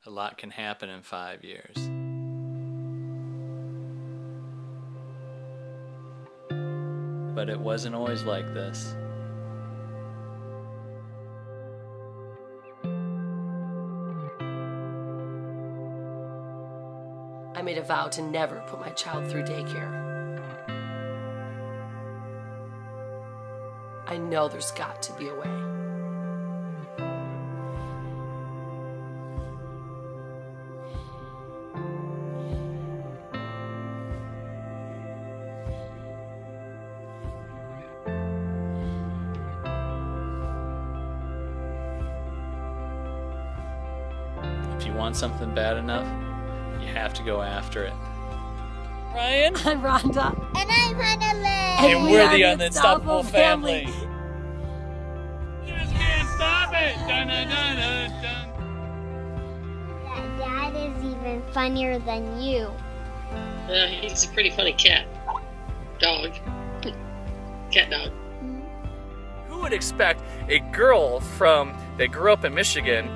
A lot can happen in 5 years. But it wasn't always like this. I made a vow to never put my child through daycare. I know there's got to be a way. If you want something bad enough, you have to go after it. Ryan? I'm Rhonda. And I'm Hanalei. And we're the Unstoppable Family. You just can't stop it. Dun, dun, dun, dun, dun. Dad is even funnier than you. He's a pretty funny cat. Dog. Cat dog. Who would expect a girl that grew up in Michigan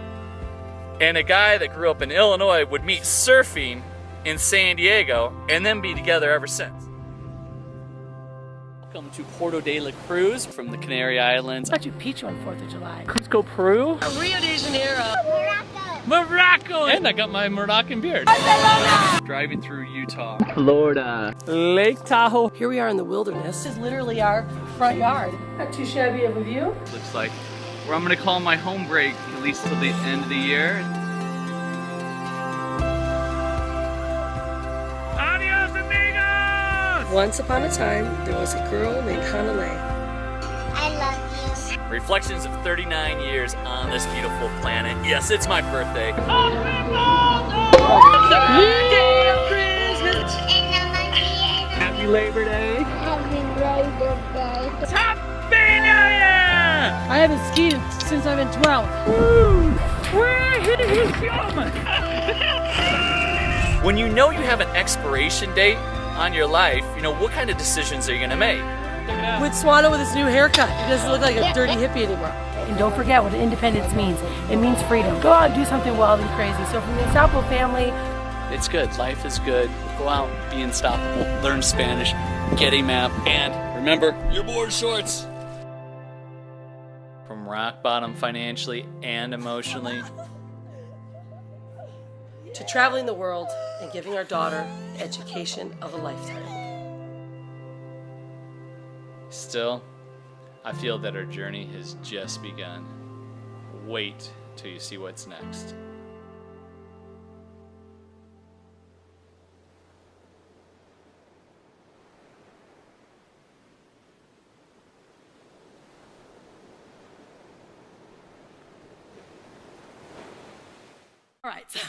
and a guy that grew up in Illinois would meet surfing in San Diego and then be together ever since? Welcome to Puerto de la Cruz from the Canary Islands. How'd you peach on 4th of July? Cusco, Peru. Rio de Janeiro. Morocco! And I got my Moroccan beard. Driving through Utah. Florida. Lake Tahoe. Here we are in the wilderness. This is literally our front yard. Not too shabby of a view. Looks like where I'm gonna call my home break, at least till the end of the year. Adios, amigos! Once upon a time, there was a girl named Hanalei. I love you. Reflections of 39 years on this beautiful planet. Yes, it's my birthday. Happy Labor Day. Happy Labor Day. Happy New Year! I haven't skied since I've been 12. When you know you have an expiration date on your life, you know, what kind of decisions are you gonna make? With Swano with his new haircut. He doesn't look like a dirty hippie anymore. And don't forget what independence means. It means freedom. Go out and do something wild and crazy. So from the Unstoppable family, It's good. Life is good. Go out, be unstoppable, learn Spanish, get a map, and remember your board shorts. From rock bottom financially and emotionally, To traveling the world and giving our daughter the education of a lifetime. still, I feel that our journey has just begun. Wait till you see what's next. All right, so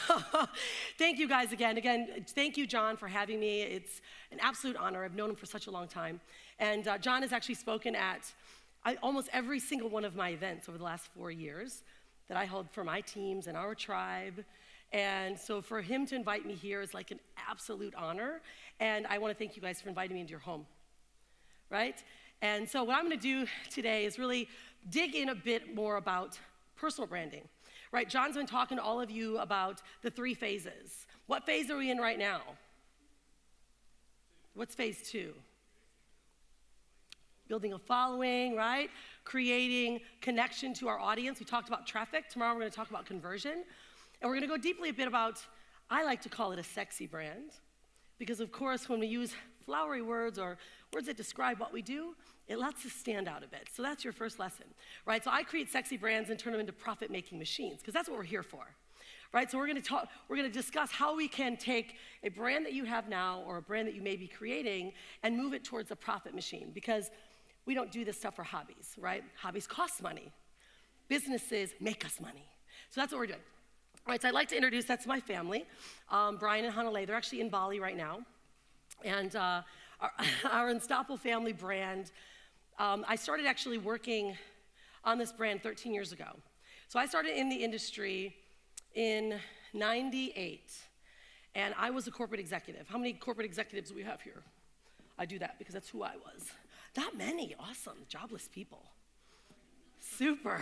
thank you guys again. Again, thank you, John, for having me. It's an absolute honor. I've known him for such a long time. And John has actually spoken at almost every single one of my events over the last 4 years that I held for my teams and our tribe. And so for him to invite me here is like an absolute honor. And I want to thank you guys for inviting me into your home, right? And so what I'm going to do today is really dig in a bit more about personal branding. Right, John's been talking to all of you about the 3 phases. What phase are we in right now? What's phase 2? Building a following, right? Creating connection to our audience. We talked about traffic. Tomorrow we're going to talk about conversion. And we're going to go deeply a bit about, I like to call it a sexy brand. Because of course, when we use flowery words or words that describe what we do, it lets us stand out a bit. So that's your first lesson, right? So I create sexy brands and turn them into profit-making machines, because that's what we're here for, right? So we're gonna discuss how we can take a brand that you have now or a brand that you may be creating and move it towards a profit machine, because we don't do this stuff for hobbies, right? Hobbies cost money. Businesses make us money. So that's what we're doing. All right, so I'd like to introduce, that's my family, Brian and Hanalei. They're actually in Bali right now. And our Unstoppable Family brand, I started actually working on this brand 13 years ago. So I started in the industry in '98, and I was a corporate executive. How many corporate executives do we have here? I do that because that's who I was. Not many, awesome, jobless people. Super.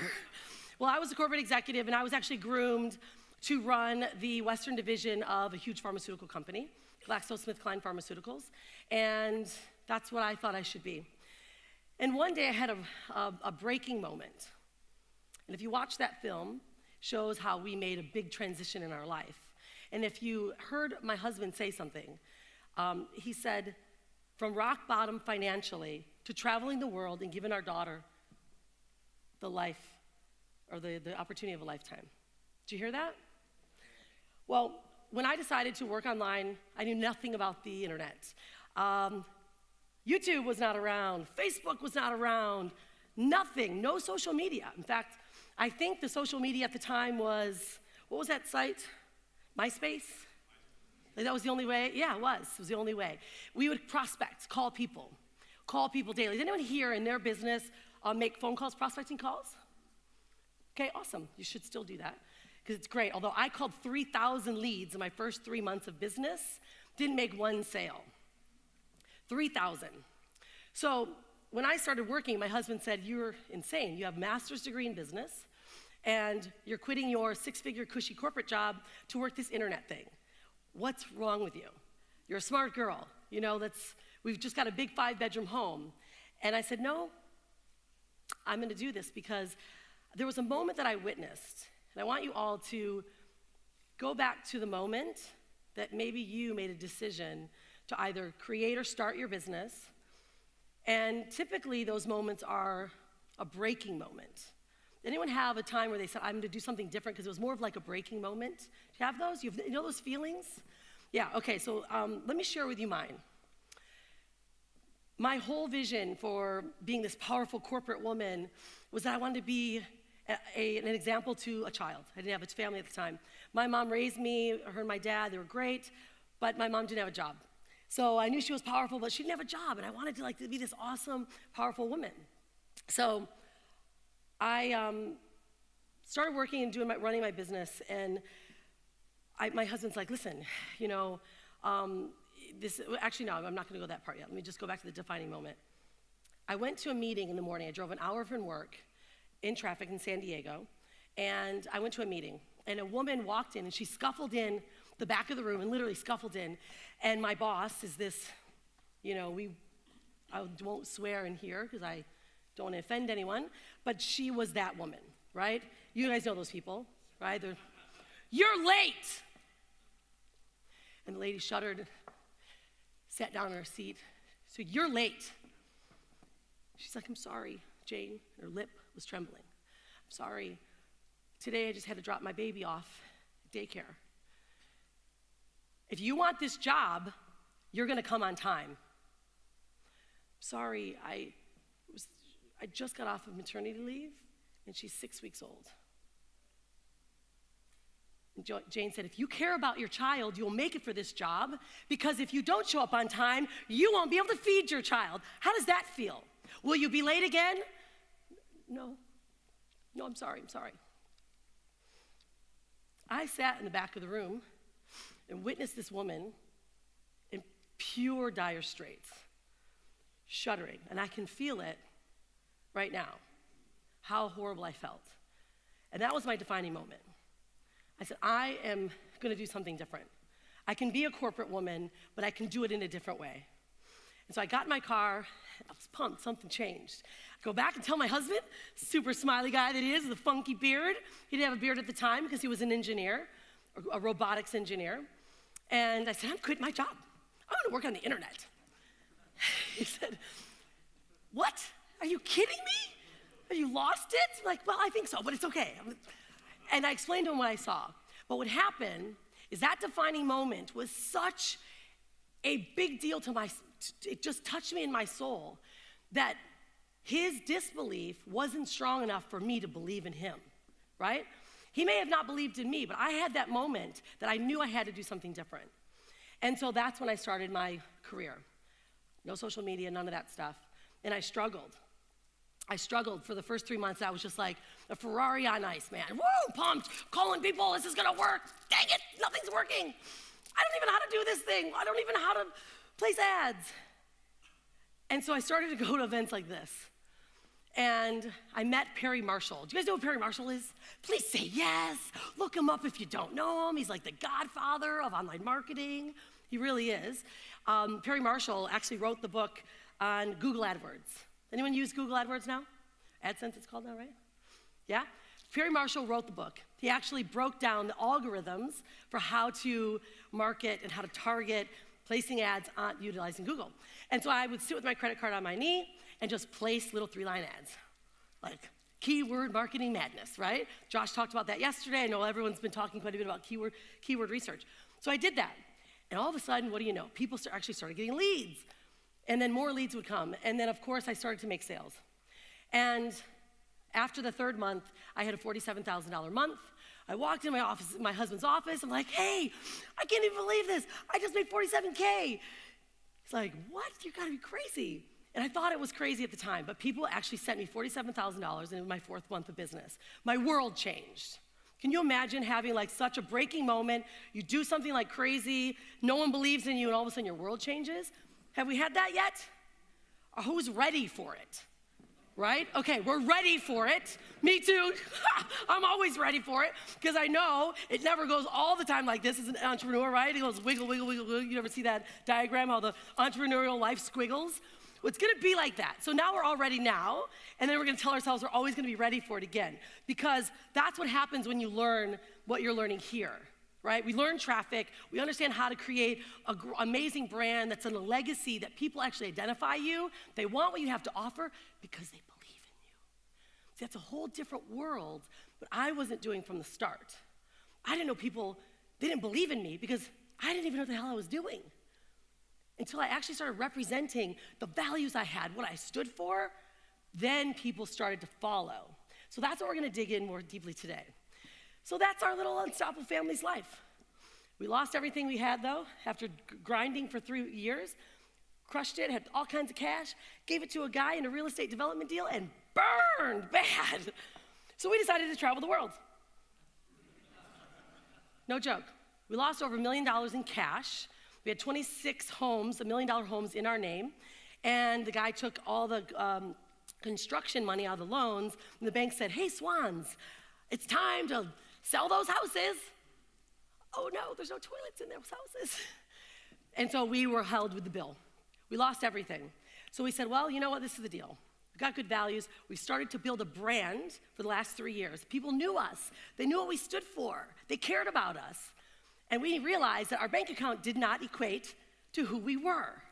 Well, I was a corporate executive, and I was actually groomed to run the Western division of a huge pharmaceutical company, GlaxoSmithKline Pharmaceuticals, and that's what I thought I should be. And one day I had a breaking moment. And if you watch that film, shows how we made a big transition in our life. And if you heard my husband say something, he said, from rock bottom financially to traveling the world and giving our daughter the life, or the opportunity of a lifetime. Did you hear that? Well, when I decided to work online, I knew nothing about the internet. YouTube was not around, Facebook was not around, nothing, no social media. In fact, I think the social media at the time was, what was that site? MySpace? Like that was the only way? Yeah, it was the only way. We would prospect, call people daily. Does anyone here in their business make phone calls, prospecting calls? Okay, awesome, you should still do that, because it's great. Although I called 3,000 leads in my first 3 months of business, didn't make one sale. 3,000. So when I started working, my husband said, you're insane. You have a master's degree in business, and you're quitting your 6-figure cushy corporate job to work this internet thing. What's wrong with you? You're a smart girl. You know, we've just got a big 5-bedroom home. And I said, no, I'm gonna do this because there was a moment that I witnessed, and I want you all to go back to the moment that maybe you made a decision to either create or start your business. And typically those moments are a breaking moment. Anyone have a time where they said, I'm gonna do something different because it was more of like a breaking moment? Do you have those? You know those feelings? Yeah, okay, so let me share with you mine. My whole vision for being this powerful corporate woman was that I wanted to be an example to a child. I didn't have a family at the time. My mom raised me, her and my dad, they were great, but my mom didn't have a job. So I knew she was powerful, but she didn't have a job, and I wanted to be this awesome, powerful woman. So I started working and running my business, and my husband's like, listen, you know, actually, no, I'm not gonna go that part yet. Let me just go back to the defining moment. I went to a meeting in the morning. I drove an hour from work in traffic in San Diego, and I went to a meeting, and a woman walked in, and she scuffled in the back of the room and literally scuffled in, and my boss is this, you know, I won't swear in here because I don't want to offend anyone, but she was that woman, right? You guys know those people, right? You're late! And the lady shuddered, sat down in her seat. So, you're late. She's like, I'm sorry, Jane. Her lip was trembling. I'm sorry. Today I just had to drop my baby off at daycare. If you want this job, you're gonna come on time. Sorry, I just got off of maternity leave, and she's 6 weeks old. And Jane said, if you care about your child, you'll make it for this job, because if you don't show up on time, you won't be able to feed your child. How does that feel? Will you be late again? No, I'm sorry. I sat in the back of the room and witnessed this woman in pure dire straits, shuddering, and I can feel it right now, how horrible I felt. And that was my defining moment. I said, I am gonna do something different. I can be a corporate woman, but I can do it in a different way. And so I got in my car, I was pumped, something changed. I go back and tell my husband, super smiley guy that he is, with a funky beard. He didn't have a beard at the time because he was an engineer, a robotics engineer. And I said, I'm quitting my job. I'm gonna work on the internet. He said, what? Are you kidding me? Have you lost it? I'm like, well, I think so, but it's okay. And I explained to him what I saw. But what happened is that defining moment was such a big deal to it just touched me in my soul that his disbelief wasn't strong enough for me to believe in him, right? He may have not believed in me, but I had that moment that I knew I had to do something different. And so that's when I started my career. No social media, none of that stuff. And I struggled. For the first 3 months. I was just like a Ferrari on ice, man. Woo, pumped, calling people, this is gonna work. Dang it, nothing's working. I don't even know how to do this thing. I don't even know how to place ads. And so I started to go to events like this. and I met Perry Marshall. Do you guys know who Perry Marshall is? Please say yes. Look him up if you don't know him. He's like the godfather of online marketing. He really is. Perry Marshall actually wrote the book on Google AdWords. Anyone use Google AdWords now? AdSense it's called now, right? Yeah? Perry Marshall wrote the book. He actually broke down the algorithms for how to market and how to target placing ads on utilizing Google. And so I would sit with my credit card on my knee and just place little 3-line ads, like keyword marketing madness, right? Josh talked about that yesterday. I know everyone's been talking quite a bit about keyword research. So I did that. And all of a sudden, what do you know? People actually started getting leads. And then more leads would come. And then, of course, I started to make sales. And after the 3rd month, I had a $47,000 month. I walked in my husband's office. I'm like, hey, I can't even believe this. I just made $47K. He's like, what? You gotta be crazy. And I thought it was crazy at the time, but people actually sent me $47,000 in my 4th month of business. My world changed. Can you imagine having like such a breaking moment? You do something like crazy, no one believes in you, and all of a sudden your world changes? Have we had that yet? Or who's ready for it? Right? Okay, we're ready for it. Me too. I'm always ready for it because I know it never goes all the time like this as an entrepreneur, right? It goes wiggle, wiggle, wiggle, wiggle. You ever see that diagram, how the entrepreneurial life squiggles? Well, it's gonna be like that. So now we're all ready now, and then we're gonna tell ourselves we're always gonna be ready for it again, because that's what happens when you learn what you're learning here, right? We learn traffic, we understand how to create an amazing brand that's in a legacy that people actually identify you. They want what you have to offer because they believe in you. See, that's a whole different world, but I wasn't doing from the start. I didn't know people, they didn't believe in me because I didn't even know what the hell I was doing. Until I actually started representing the values I had, what I stood for, then people started to follow. So that's what we're gonna dig in more deeply today. So that's our little Unstoppable family's life. We lost everything we had though, after grinding for 3 years, crushed it, had all kinds of cash, gave it to a guy in a real estate development deal, and burned bad. So we decided to travel the world. No joke. We lost over $1 million in cash. We had 26 homes, $1 million homes in our name, and the guy took all the construction money out of the loans, and the bank said, hey, Swans, it's time to sell those houses. Oh no, there's no toilets in those houses. And so we were held with the bill. We lost everything. So we said, well, you know what, this is the deal. We've got good values. We started to build a brand for the last 3 years. People knew us. They knew what we stood for. They cared about us. And we realized that our bank account did not equate to who we were,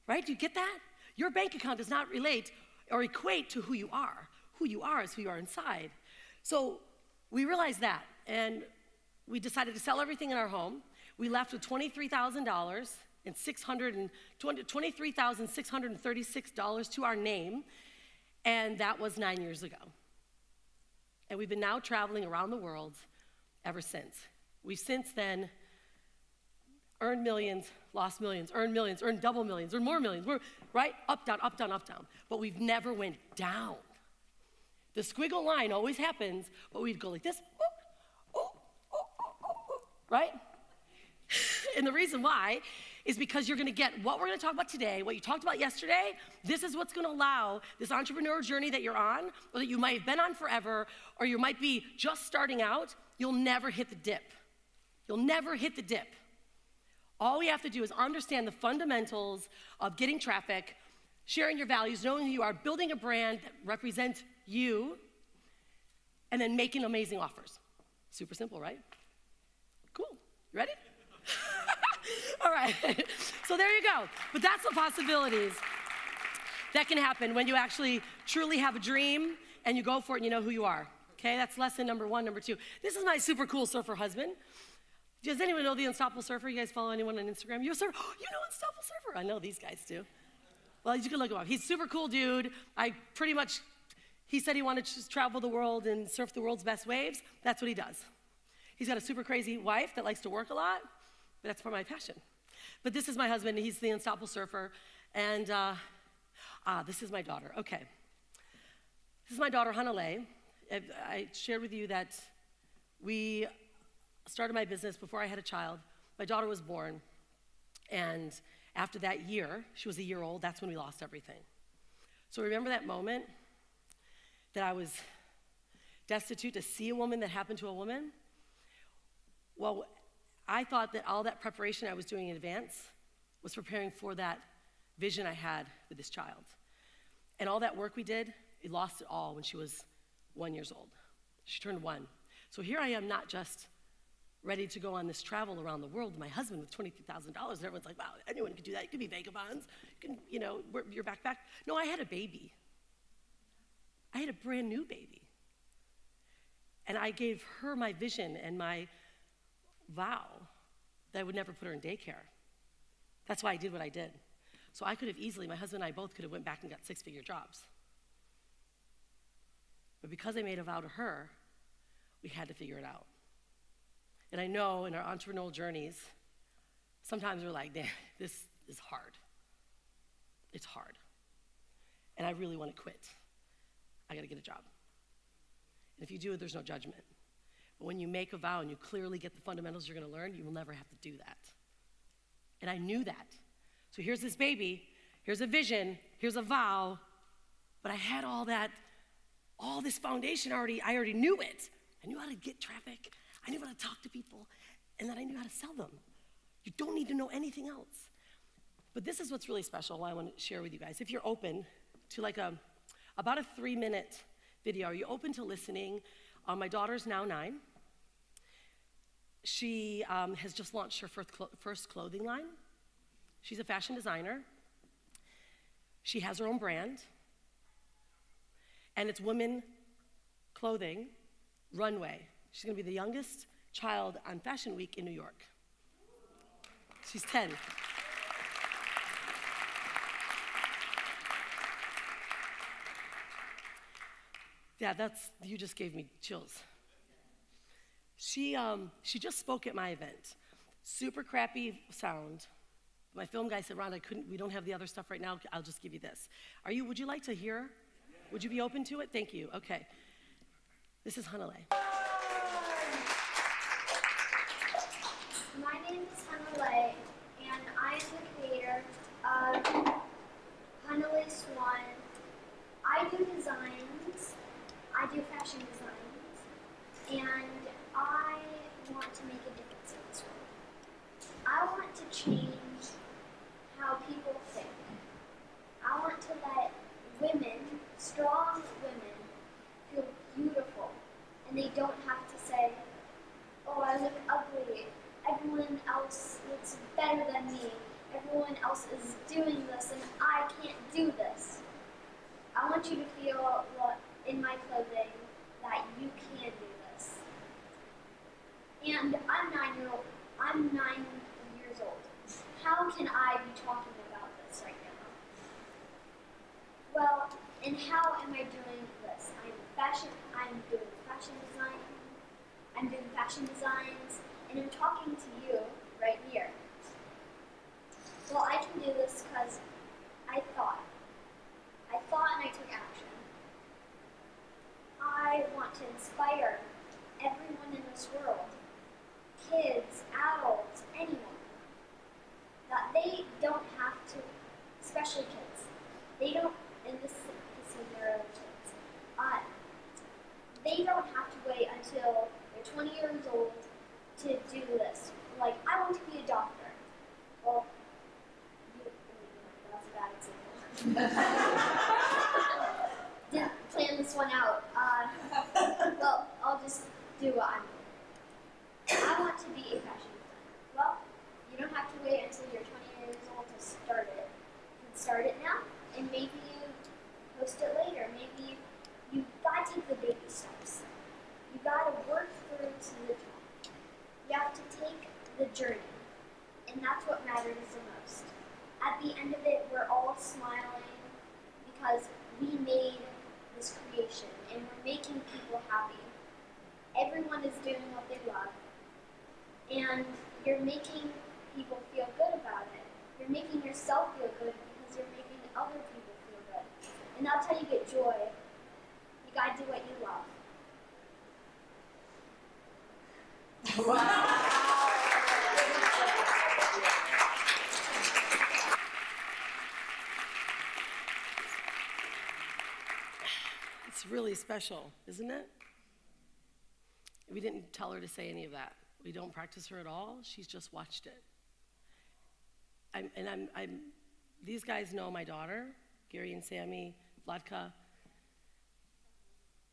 right? Do you get that? Your bank account does not relate or equate to who you are. Who you are is who you are inside. So we realized that, and we decided to sell everything in our home. We left with $23,000 and $23,636 to our name, and that was 9 years ago. And we've been now traveling around the world ever since. We've since then earned millions, lost millions, earned double millions, earned more millions. We're right, up, down, up, down, up, down. But we've never went down. The squiggle line always happens, but we'd go like this, right? And the reason why is because you're gonna get what we're gonna talk about today, what you talked about yesterday. This is what's gonna allow this entrepreneur journey that you're on, or that you might have been on forever, or you might be just starting out. You'll never hit the dip. You'll never hit the dip. All we have to do is understand the fundamentals of getting traffic, sharing your values, knowing who you are, building a brand that represents you, and then making amazing offers. Super simple, right? Cool. You ready? All right. So there you go. But that's the possibilities that can happen when you actually truly have a dream and you go for it and you know who you are. Okay, that's lesson number 1. Number 2, this is my super cool surfer husband. Does anyone know the Unstoppable Surfer? You guys follow anyone on Instagram? You're a surfer? Oh, you know Unstoppable Surfer? I know these guys do. Well, you can look him up. He's a super cool dude. He said he wanted to just travel the world and surf the world's best waves. That's what he does. He's got a super crazy wife that likes to work a lot, but that's for my passion. But this is my husband. He's the Unstoppable Surfer. And this is my daughter. Okay. This is my daughter, Hanalei. I shared with you that we started my business before I had a child. My daughter was born, and after that year, she was a year old, that's when we lost everything. So remember that moment? that I was destitute to see a woman that happened to a woman. Well, I thought that all that preparation I was doing in advance was preparing for that vision I had with this child. And all that work we did, we lost it all when she was 1 year old. She turned 1. So here I am, not just ready to go on this travel around the world with my husband with $23,000. And everyone's like, wow, anyone can do that. You can be vagabonds. You can, wear your backpack. No, I had a baby. I had a brand new baby. And I gave her my vision and my vow that I would never put her in daycare. That's why I did what I did. So I could have easily, my husband and I both could have went back and got 6-figure jobs. But because I made a vow to her, we had to figure it out. And I know in our entrepreneurial journeys, sometimes we're like, damn, this is hard. It's hard. And I really want to quit. I got to get a job. And if you do it, there's no judgment. But when you make a vow and you clearly get the fundamentals you're going to learn, you will never have to do that. And I knew that. So here's this baby, here's a vision, here's a vow, but I had all this foundation already. I already knew it. I knew how to get traffic. I knew how to talk to people, and then I knew how to sell them. You don't need to know anything else. But this is what's really special, I want to share with you guys. If you're open to like about a 3-minute video, are you open to listening? My daughter's now 9. She has just launched her first clothing line. She's a fashion designer. She has her own brand. And it's women clothing runway. She's gonna be the youngest child on Fashion Week in New York. She's 10. Yeah, you just gave me chills. She just spoke at my event. Super crappy sound. My film guy said, Rhonda, we don't have the other stuff right now. I'll just give you this. Would you like to hear? Would you be open to it? Thank you. Okay. This is Hanalei. My name is Hanalei, and I am the creator of Rhonda Swan. I do designs. I do fashion designs, and I want to make a difference in this world. I want to change how people think. I want to let women, strong women, feel beautiful, and they don't have to say, oh, I look ugly, everyone else looks better than me, everyone else is doing this, and I can't do this. I want you to feel in my clothing that you can do this. And I'm 9 years old. How can I be talking about this right now? Well, and how am I doing this? I'm doing fashion design. I'm doing fashion designs, and I'm talking to you right here. Well, I can do this because I thought and I took action. I want to inspire everyone in this world, kids, adults, anyone, that they don't have to, especially kids, they don't, in this there are kids, they don't have to wait until they're 20 years old to do this. Like, I want to be a doctor. Well, that's a bad example. Didn't plan this one out. Well, I'll just do what I'm doing. I want to be a fashion designer. Well, you don't have to wait until you're 20 years old to start it. You can start it now, and maybe you post it later. Maybe you gotta take the baby steps. You gotta work through to the top. You have to take the journey, and that's what matters the most. At the end of it, we're all smiling because we made this creation, and we're making people happy. Everyone is doing what they love, and you're making people feel good about it. You're making yourself feel good because you're making other people feel good. And that's how you get joy. You gotta do what you love. It's really special, isn't it? We didn't tell her to say any of that. We don't practice her at all. She's just watched it. These guys know my daughter, Gary and Sammy, Vladka.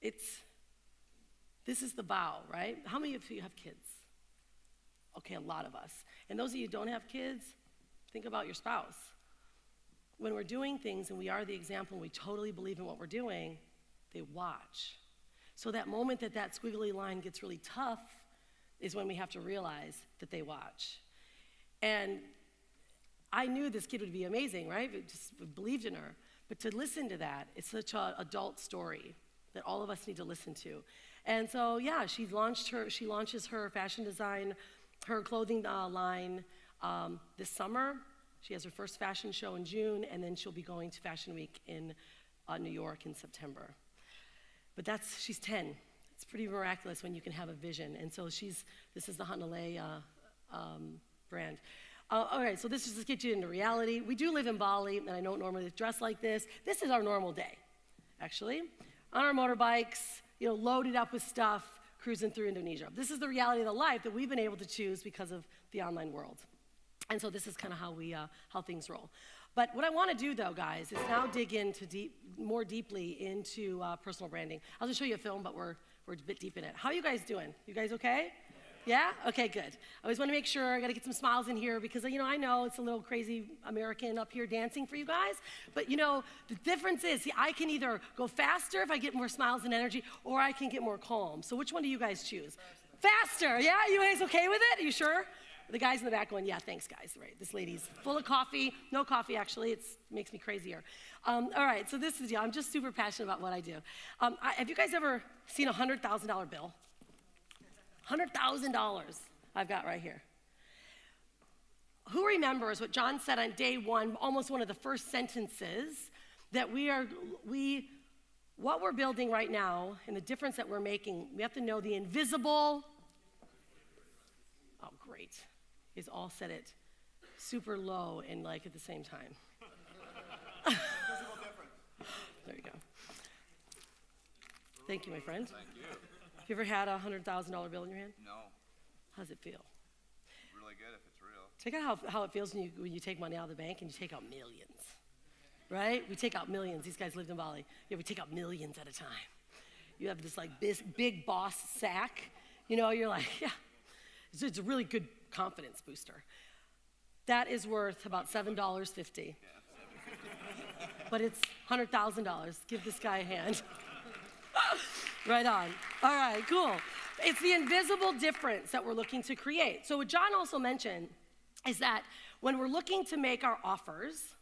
This is the vow, right? How many of you have kids? Okay, a lot of us. And those of you who don't have kids, think about your spouse. When we're doing things and we are the example and we totally believe in what we're doing, they watch. So that moment that squiggly line gets really tough is when we have to realize that they watch. And I knew this kid would be amazing, right? I just believed in her. But to listen to that, it's such an adult story that all of us need to listen to. And so, yeah, she launches her fashion design, her clothing line this summer. She has her first fashion show in June, and then she'll be going to Fashion Week in New York in September. But she's 10. It's pretty miraculous when you can have a vision. And so this is the Hanalei brand. All right, so this is just get you into reality. We do live in Bali, and I don't normally dress like this. This is our normal day, actually. On our motorbikes, loaded up with stuff, cruising through Indonesia. This is the reality of the life that we've been able to choose because of the online world. And so this is kind of how things roll. But what I want to do, though, guys, is now dig more deeply into personal branding. I'll just show you a film, but we're a bit deep in it. How are you guys doing? You guys okay? Yeah? Okay, good. I always want to make sure, I got to get some smiles in here because, I know it's a little crazy American up here dancing for you guys, but, the difference is, I can either go faster if I get more smiles and energy, or I can get more calm. So which one do you guys choose? Faster, yeah? You guys okay with it? Are you sure? The guys in the back going, yeah, thanks, guys. Right, this lady's full of coffee. No coffee, actually. It makes me crazier. All right, so this is the deal. I'm just super passionate about what I do. Have you guys ever seen a $100,000 bill? $100,000 I've got right here. Who remembers what John said on day one, almost one of the first sentences, that what we're building right now and the difference that we're making, we have to know the invisible, oh, great. He's all said it super low and at the same time. Invisible difference. There you go. Thank you, my friend. Thank you. Have you ever had a $100,000 bill in your hand? No. How does it feel? Really good if it's real. Check out how it feels when you take money out of the bank and you take out millions, right? We take out millions. These guys lived in Bali. Yeah, we take out millions at a time. You have this big boss sack. You're like, yeah. It's a really good confidence booster. That is worth about $7.50. But it's $100,000. Give this guy a hand. Right on. All right, cool. It's the invisible difference that we're looking to create. So what John also mentioned is that when we're looking to make our offers,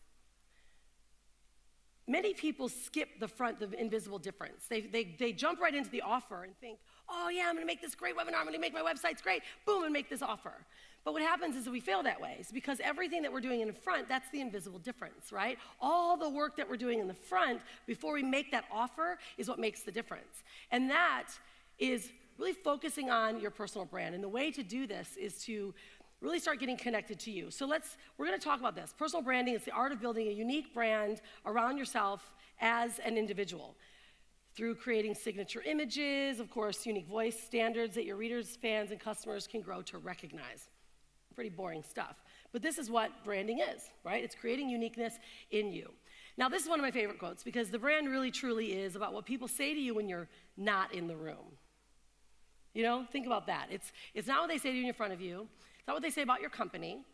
many people skip the invisible difference. They jump right into the offer and think, oh yeah, I'm gonna make this great webinar, I'm gonna make my websites great, boom, and make this offer. But what happens is that we fail that way. It's because everything that we're doing in the front, that's the invisible difference, right? All the work that we're doing in the front before we make that offer is what makes the difference. And that is really focusing on your personal brand. And the way to do this is to really start getting connected to you. So we're gonna talk about this. Personal branding is the art of building a unique brand around yourself as an individual through creating signature images, of course, unique voice standards that your readers, fans, and customers can grow to recognize. Pretty boring stuff. But this is what branding is, right? It's creating uniqueness in you. Now, this is one of my favorite quotes because the brand really, truly is about what people say to you when you're not in the room. Think about that. It's not what they say to you in front of you. It's not what they say about your company.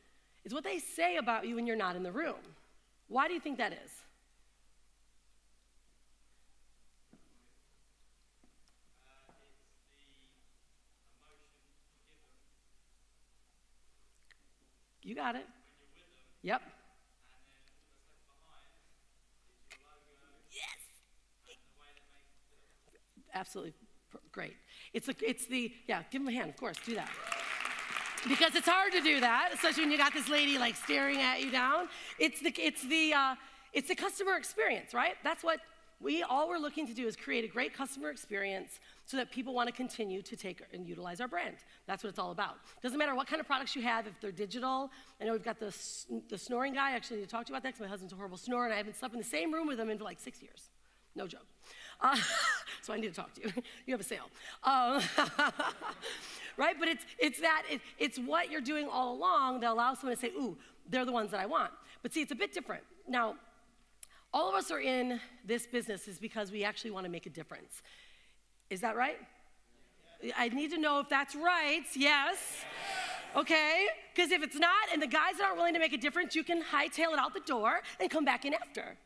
It's what they say about you when you're not in the room. Why do you think that is? You got it. Yep. Yes. Absolutely great. Yeah, give them a hand, of course, do that. Because it's hard to do that, especially when you got this lady staring at you down. It's the customer experience, right? That's what all we're looking to do is create a great customer experience so that people want to continue to take and utilize our brand. That's what it's all about. Doesn't matter what kind of products you have, if they're digital. I know we've got the snoring guy. Actually, to talk to you about that because my husband's a horrible snorer and I haven't slept in the same room with him in for 6 years. No joke. So I need to talk to you. You have a sale. Right? But it's what you're doing all along that allows someone to say, ooh, they're the ones that I want. But see, it's a bit different. Now, all of us are in this business is because we actually want to make a difference. Is that right? I need to know if that's right. Yes. Okay? Because if it's not, and the guys that aren't willing to make a difference, you can hightail it out the door and come back in after.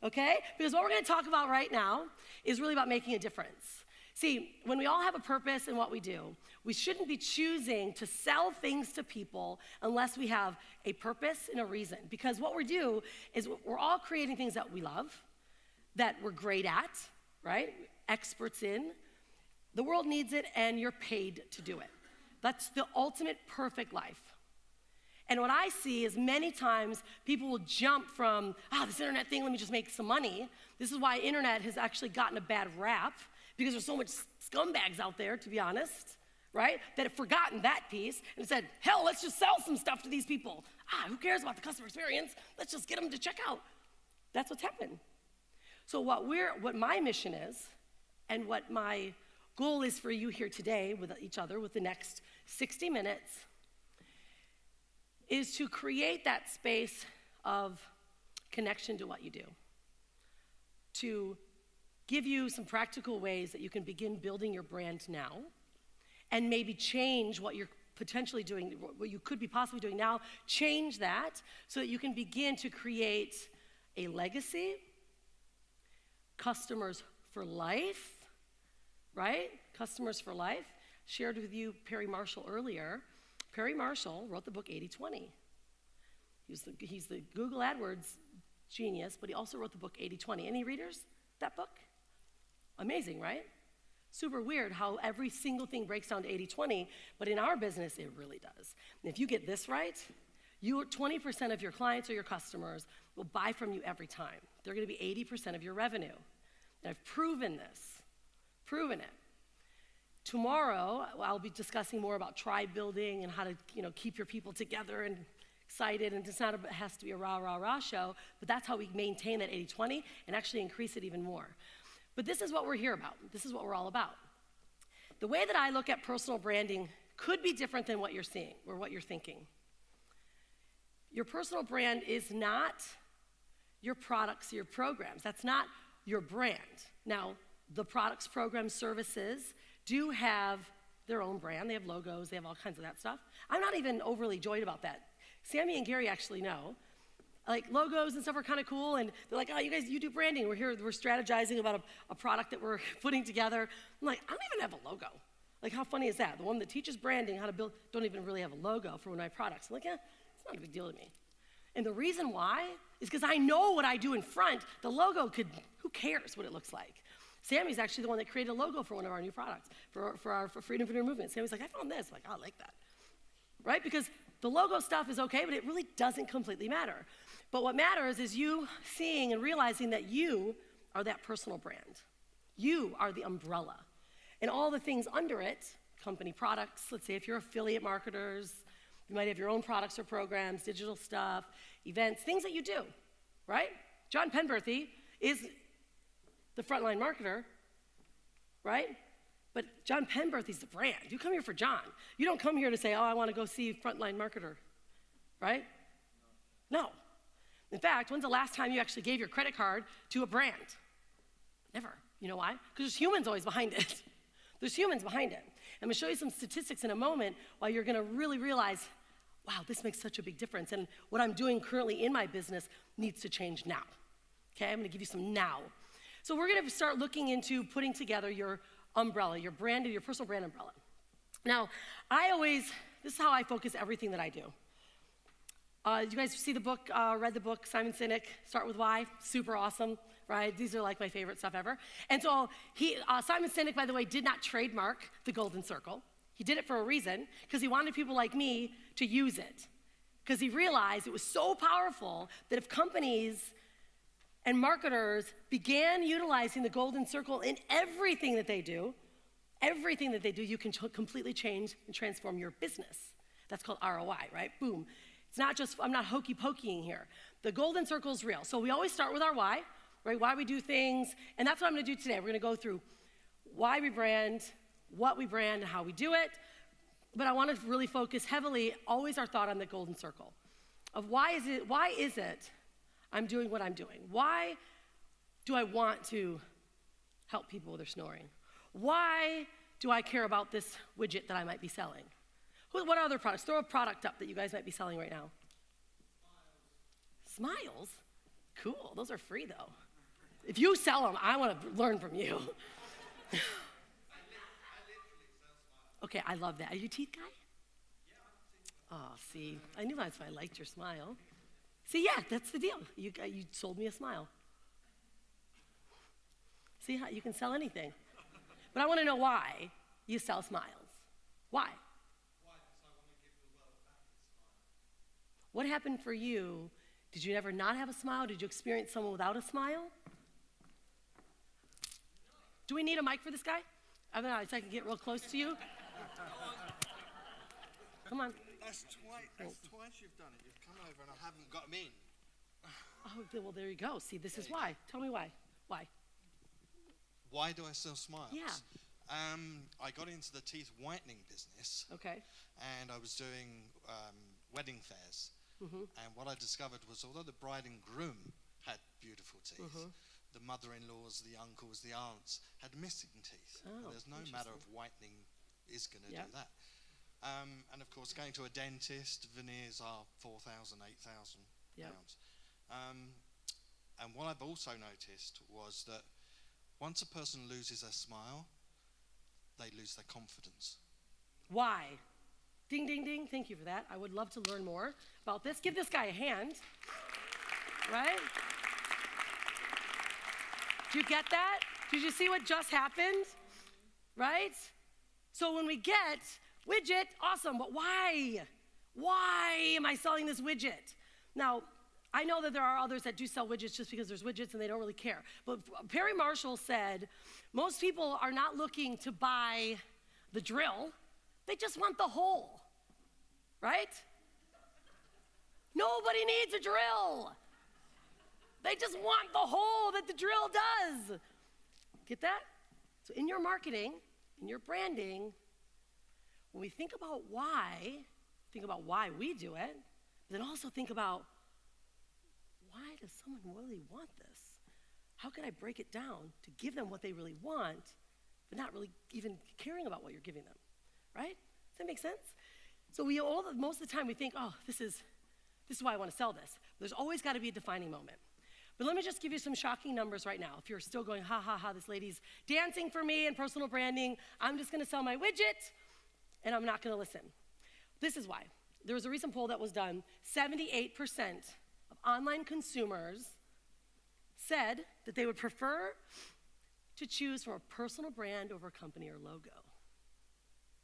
Okay? Because what we're going to talk about right now is really about making a difference. See, when we all have a purpose in what we do, we shouldn't be choosing to sell things to people unless we have a purpose and a reason. Because what we do is we're all creating things that we love, that we're great at, right? Experts in. The world needs it, and you're paid to do it. That's the ultimate perfect life. And what I see is many times people will jump from, this internet thing, let me just make some money. This is why internet has actually gotten a bad rap, because there's so much scumbags out there, to be honest, right, that have forgotten that piece and said, hell, let's just sell some stuff to these people. Who cares about the customer experience? Let's just get them to check out. That's what's happened. So what my mission is, and what my goal is for you here today with each other with the next 60 minutes, is to create that space of connection to what you do, to give you some practical ways that you can begin building your brand now, and maybe change what you're potentially doing, what you could be possibly doing now, change that so that you can begin to create a legacy, customers for life, right? Customers for life. Shared with you Perry Marshall earlier. Perry Marshall wrote the book 80/20. He's the Google AdWords genius, but he also wrote the book 80/20. Any readers that book? Amazing, right? Super weird how every single thing breaks down to 80/20, but in our business, it really does. And if you get this right, 20% of your clients or your customers will buy from you every time. They're going to be 80% of your revenue. And I've proven this, proven it. Tomorrow, I'll be discussing more about tribe building and how to, keep your people together and excited, and it's not has to be a rah, rah, rah show, but that's how we maintain that 80/20 and actually increase it even more. But this is what we're here about. This is what we're all about. The way that I look at personal branding could be different than what you're seeing or what you're thinking. Your personal brand is not your products, your programs. That's not your brand. Now, the products, programs, services do have their own brand. They have logos. They have all kinds of that stuff. I'm not even overly joyed about that. Sammy and Gary actually know. Like, logos and stuff are kind of cool, and they're like, you guys, you do branding. We're here, we're strategizing about a product that we're putting together. I'm like, I don't even have a logo. Like, how funny is that? The one that teaches branding, how to build, don't even really have a logo for one of my products. I'm like, it's not a big deal to me. And the reason why is because I know what I do in front. The logo who cares what it looks like? Sammy's actually the one that created a logo for one of our new products, for our Freedom Fitter movement. Sammy's like, I found this. I'm like, I like that. Right? Because the logo stuff is okay, but it really doesn't completely matter. But what matters is you seeing and realizing that you are that personal brand. You are the umbrella. And all the things under it, company products, let's say if you're affiliate marketers, you might have your own products or programs, digital stuff, events, things that you do, right? John Penberthy is the frontline marketer, right? But John Penberthy's the brand. You come here for John. You don't come here to say, I want to go see frontline marketer, right? No. In fact, when's the last time you actually gave your credit card to a brand? Never. You know why? Because there's humans always behind it. There's humans behind it. I'm going to show you some statistics in a moment while you're going to really realize, wow, this makes such a big difference. And what I'm doing currently in my business needs to change now. Okay, I'm going to give you some now. So we're going to start looking into putting together your umbrella, your brand, your personal brand umbrella. Now, this is how I focus everything that I do. You guys see the book, read the book, Simon Sinek, Start With Why? Super awesome, right? These are like my favorite stuff ever. And so Simon Sinek, by the way, did not trademark the golden circle. He did it for a reason, because he wanted people like me to use it. Because he realized it was so powerful that if companies and marketers began utilizing the golden circle in everything that they do, you can completely change and transform your business. That's called ROI, right? Boom. It's not just, I'm not hokey pokeying here. The golden circle is real. So we always start with our why. right? Why we do things. And that's what I'm gonna do today. We're gonna go through why we brand, what we brand, and how we do it. But I wanna really focus heavily, always our thought on the golden circle of why is it I'm doing what I'm doing? Why do I want to help people with their snoring? Why do I care about this widget that I might be selling? What other products? Throw a product up that you guys might be selling right now. Smiles? Cool, those are free though. If you sell them, I wanna learn from you. Okay, I love that. Are you a teeth guy? Oh, see, I knew that's why I liked your smile. See, yeah, that's the deal. You sold me a smile. See how you can sell anything. But I want to know why you sell smiles. Why? What happened for you? Did you ever not have a smile? Did you experience someone without a smile? Do we need a mic for this guy? I don't know, so I can get real close to you. Come on. That's twice you've done it. You've come over and I haven't got them in. Oh, well, there you go. See, this is why. Tell me why. Why? Why do I sell smiles? Yeah. I got into the teeth whitening business. Okay. And I was doing wedding fairs. Mm-hmm. And what I discovered was although the bride and groom had beautiful teeth, Mm-hmm. the mother-in-laws, the uncles, the aunts had missing teeth. Oh, There's no matter of whitening is going to Yep. do that. And of course, going to a dentist, veneers are £4,000, £8,000 Yep. pounds. And what I've also noticed was that once a person loses their smile, they lose their confidence. Why? Ding, ding, ding. Thank you for that. I would love to learn more about this. Give this guy a hand. Right? Did you get that? Did you see what just happened? Right? So when we get widget, awesome, but why? Why am I selling this widget? Now, I know that there are others that do sell widgets just because there's widgets and they don't really care. But Perry Marshall said, most people are not looking to buy the drill, they just want the hole, right? Nobody needs a drill. They just want the hole that the drill does. Get that? So in your marketing, in your branding, when we think about why we do it, but then also think about why does someone really want this? How can I break it down to give them what they really want, but not really even caring about what you're giving them, right? Does that make sense? So most of the time we think, oh, this is why I want to sell this. There's always got to be a defining moment. But let me just give you some shocking numbers right now. If you're still going, ha, ha, ha, this lady's dancing for me and personal branding, I'm just going to sell my widget, and I'm not going to listen. This is why. There was a recent poll that was done. 78% of online consumers said that they would prefer to choose from a personal brand over a company or logo.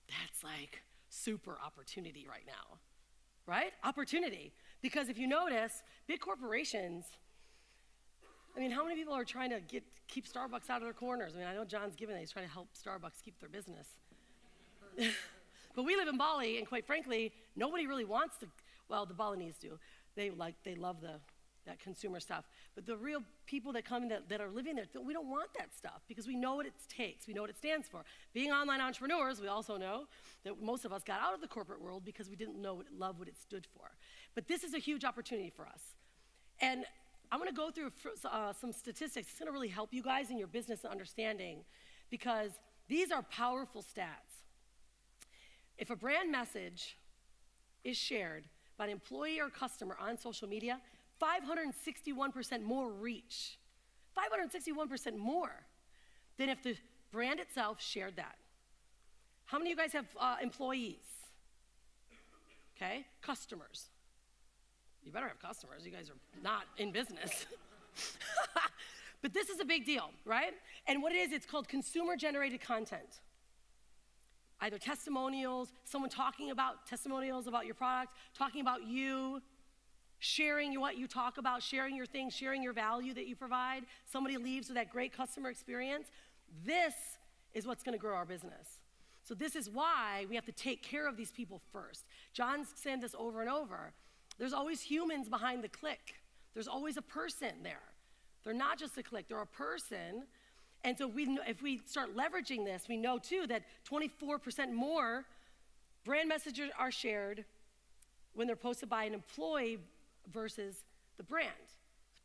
That's like super opportunity right now, right? Opportunity. Because if you notice, big corporations, I mean, how many people are trying to keep Starbucks out of their corners? I mean, I know John's giving that. He's trying to help Starbucks keep their business. But we live in Bali, and quite frankly, nobody really wants to, well, the Balinese do. They love that consumer stuff. But the real people that come in that are living there, we don't want that stuff because we know what it takes. We know what it stands for. Being online entrepreneurs, we also know that most of us got out of the corporate world because we didn't love what it stood for. But this is a huge opportunity for us. And I'm going to go through some statistics. It's going to really help you guys in your business and understanding because these are powerful stats. If a brand message is shared by an employee or customer on social media, 561% more reach. 561% more than if the brand itself shared that. How many of you guys have employees? Okay, customers. You better have customers. You guys are not in business. But this is a big deal, right? And what it is, it's called consumer-generated content. Either testimonials, someone talking about testimonials about your product, talking about you, sharing what you talk about, sharing your things, sharing your value that you provide. Somebody leaves with that great customer experience. This is what's going to grow our business. So this is why we have to take care of these people first. John's said this over and over. There's always humans behind the click. There's always a person there. They're not just a click, they're a person. And so if we start leveraging this, we know too that 24% more brand messages are shared when they're posted by an employee versus the brand.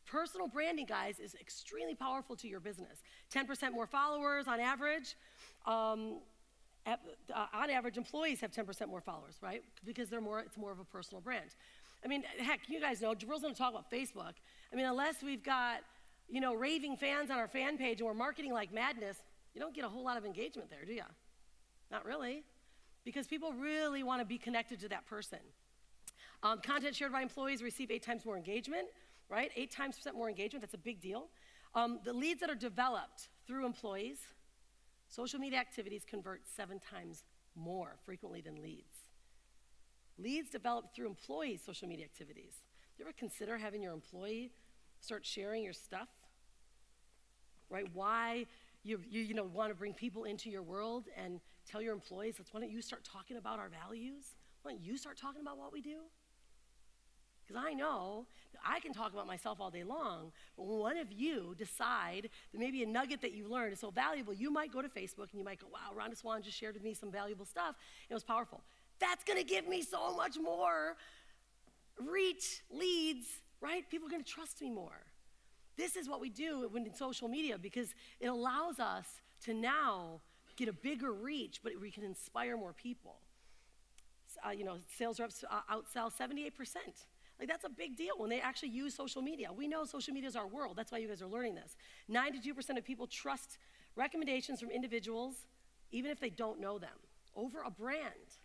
Personal branding, guys, is extremely powerful to your business. 10% more followers on average. On average, employees have 10% more followers, right? Because it's more of a personal brand. I mean, heck, you guys know, Jabril's gonna talk about Facebook. I mean, unless we've got, raving fans on our fan page and we're marketing like madness, you don't get a whole lot of engagement there, do you? Not really. Because people really wanna be connected to that person. Content shared by employees receive 8 times more engagement, right? 8 times more engagement, that's a big deal. The leads that are developed through employees, social media activities convert 7 times more frequently than leads. Leads developed through employees' social media activities. Do you ever consider having your employee start sharing your stuff? Right? Why you want to bring people into your world and tell your employees, why don't you start talking about our values? Why don't you start talking about what we do? Because I know that I can talk about myself all day long, but when one of you decide that maybe a nugget that you learned is so valuable, you might go to Facebook and you might go, wow, Rhonda Swan just shared with me some valuable stuff. It was powerful. That's gonna give me so much more reach, leads, right? People are gonna trust me more. This is what we do when in social media because it allows us to now get a bigger reach, but we can inspire more people. Sales reps outsell 78%. Like that's a big deal when they actually use social media. We know social media is our world. That's why you guys are learning this. 92% of people trust recommendations from individuals, even if they don't know them, over a brand.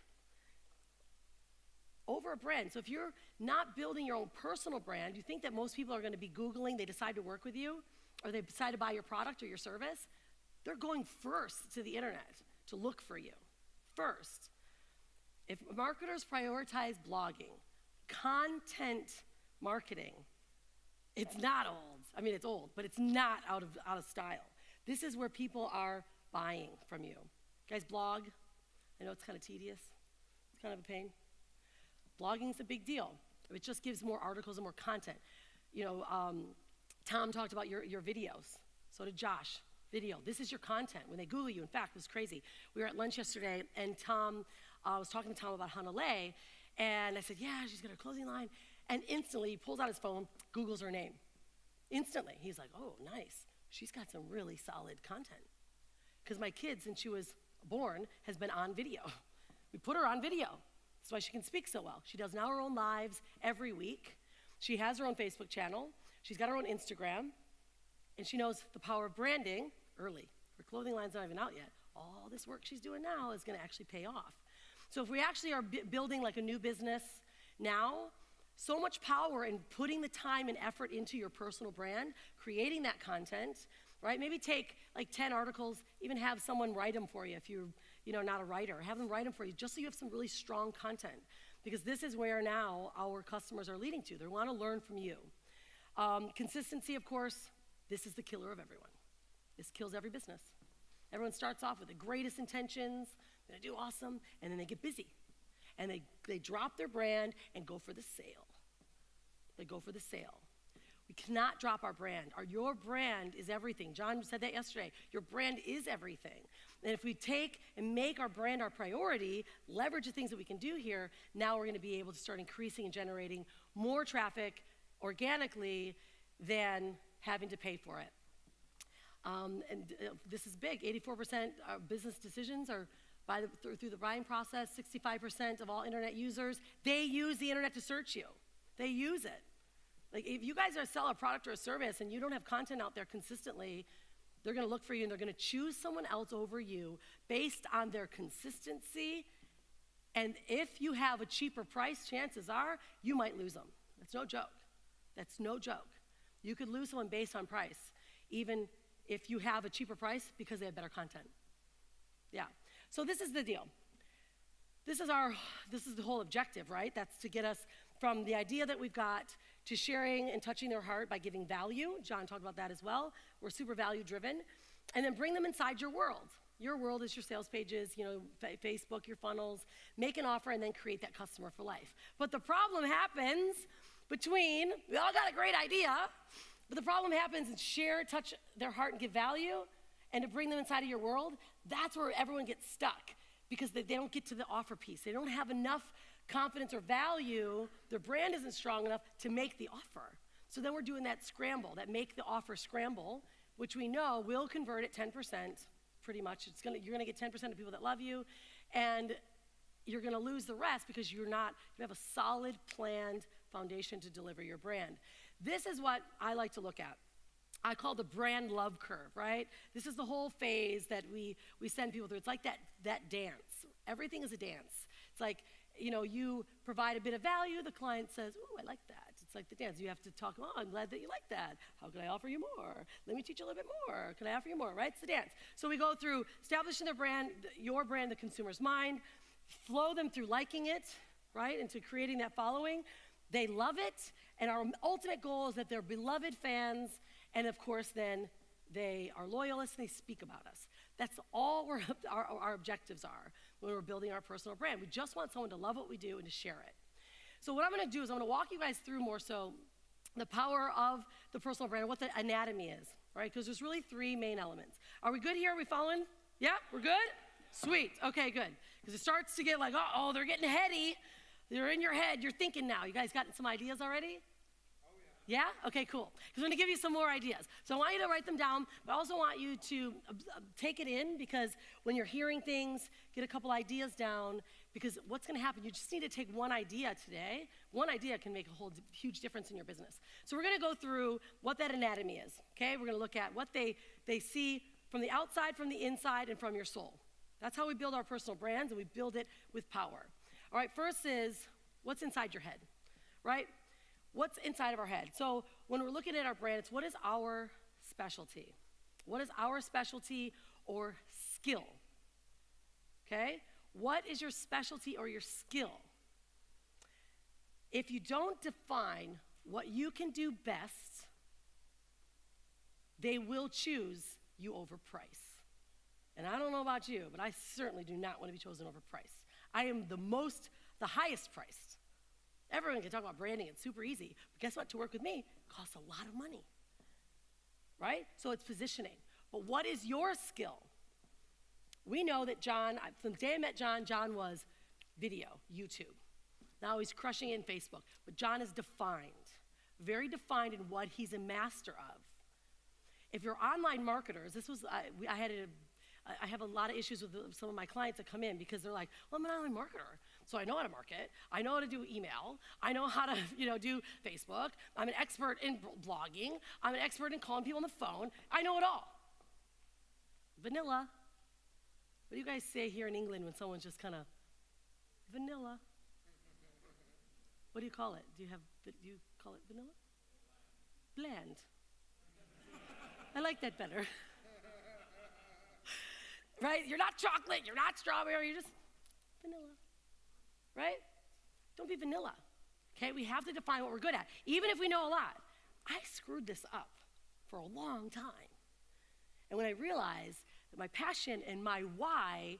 Over a brand. So if you're not building your own personal brand, you think that most people are gonna be Googling, they decide to work with you, or they decide to buy your product or your service, they're going first to the internet to look for you, first. If marketers prioritize blogging, content marketing, it's not old. I mean, it's old, but it's not out of style. This is where people are buying from you. Guys, blog. I know it's kind of tedious. It's kind of a pain. Blogging is a big deal. It just gives more articles and more content. Tom talked about your videos. So did Josh. Video. This is your content. When they Google you, in fact, it was crazy. We were at lunch yesterday, and I was talking to Tom about Hanalei, and I said, yeah, she's got her clothing line. And instantly, he pulls out his phone, Googles her name. Instantly. He's like, oh, nice. She's got some really solid content. Because my kid, since she was born, has been on video. We put her on video. That's why she can speak so well. She does now her own lives every week. She has her own Facebook channel. She's got her own Instagram. And she knows the power of branding early. Her clothing line's not even out yet. All this work she's doing now is going to actually pay off. So if we actually are building like a new business now, so much power in putting the time and effort into your personal brand, creating that content, right? Maybe take like 10 articles, even have someone write them for you if you're not a writer. Have them write them for you just so you have some really strong content. Because this is where now our customers are leading to. They want to learn from you. Consistency, of course, this is the killer of everyone. This kills every business. Everyone starts off with the greatest intentions, they're gonna do awesome, and then they get busy. And they drop their brand and go for the sale. They go for the sale. We cannot drop our brand. Your brand is everything. John said that yesterday. Your brand is everything. And if we take and make our brand our priority, leverage the things that we can do here, now we're gonna be able to start increasing and generating more traffic organically than having to pay for it. This is big. 84% of business decisions are through the buying process. 65% of all internet users, they use the internet to search you. They use it. Like if you guys sell a product or a service and you don't have content out there consistently, they're gonna look for you and they're gonna choose someone else over you based on their consistency. And if you have a cheaper price, chances are you might lose them. That's no joke. That's no joke. You could lose someone based on price, even if you have a cheaper price because they have better content. Yeah. So this is the deal. This is the whole objective, right? That's to get us from the idea that we've got to sharing and touching their heart by giving value. John talked about that as well. We're super value driven. And then bring them inside your world. Your world is your sales pages, Facebook, your funnels. Make an offer and then create that customer for life. But the problem happens between, we all got a great idea, But the problem happens in share, touch their heart, and give value, and to bring them inside of your world, that's where everyone gets stuck because they don't get to the offer piece. They don't have enough confidence or value, their brand isn't strong enough to make the offer. So then we're doing that scramble, that make the offer scramble, which we know will convert at 10%, pretty much. You're gonna get 10% of people that love you, and you're gonna lose the rest because you have a solid planned foundation to deliver your brand. This is what I like to look at. I call the brand love curve, right? This is the whole phase that we send people through. It's like that dance. Everything is a dance. It's like, you provide a bit of value, the client says, ooh, I like that. It's like the dance. You have to talk, oh, I'm glad that you like that. How can I offer you more? Let me teach you a little bit more. Can I offer you more, right? It's the dance. So we go through establishing their brand, your brand, the consumer's mind, flow them through liking it, right, into creating that following. They love it, and our ultimate goal is that they're beloved fans, and of course then they are loyalists and they speak about us. That's all our objectives are when we're building our personal brand. We just want someone to love what we do and to share it. So what I'm gonna do is I'm gonna walk you guys through more so the power of the personal brand, what the anatomy is, right? Because there's really 3 main elements. Are we good here? Are we following? Yeah, we're good? Sweet, okay, good. Because it starts to get like, uh-oh, they're getting heady. They're in your head, you're thinking now. You guys got some ideas already? Yeah? Okay, cool. Because I'm going to give you some more ideas. So I want you to write them down, but I also want you to take it in, because when you're hearing things, get a couple ideas down, because what's going to happen, you just need to take one idea today. One idea can make a huge difference in your business. So we're going to go through what that anatomy is, okay? We're going to look at what they see from the outside, from the inside, and from your soul. That's how we build our personal brands, and we build it with power. All right, first is what's inside your head, right? What's inside of our head? So when we're looking at our brand, it's what is our specialty? What is our specialty or skill? Okay? What is your specialty or your skill? If you don't define what you can do best, they will choose you over price. And I don't know about you, but I certainly do not want to be chosen over price. I am the highest priced. Everyone can talk about branding, it's super easy. But guess what? To work with me costs a lot of money, right? So it's positioning. But what is your skill? We know that John, from the day I met John, John was video, YouTube. Now he's crushing it in Facebook. But John is defined, very defined in what he's a master of. If you're online marketers, I have a lot of issues with some of my clients that come in because they're like, well, I'm an online marketer, so I know how to market. I know how to do email. I know how to, do Facebook. I'm an expert in blogging. I'm an expert in calling people on the phone. I know it all. Vanilla. What do you guys say here in England when someone's just kind of vanilla? What do you call it? Do you call it vanilla? Bland. I like that better. Right? You're not chocolate, you're not strawberry, you're just vanilla, right? Don't be vanilla, okay? We have to define what we're good at, even if we know a lot. I screwed this up for a long time. And when I realized that my passion and my why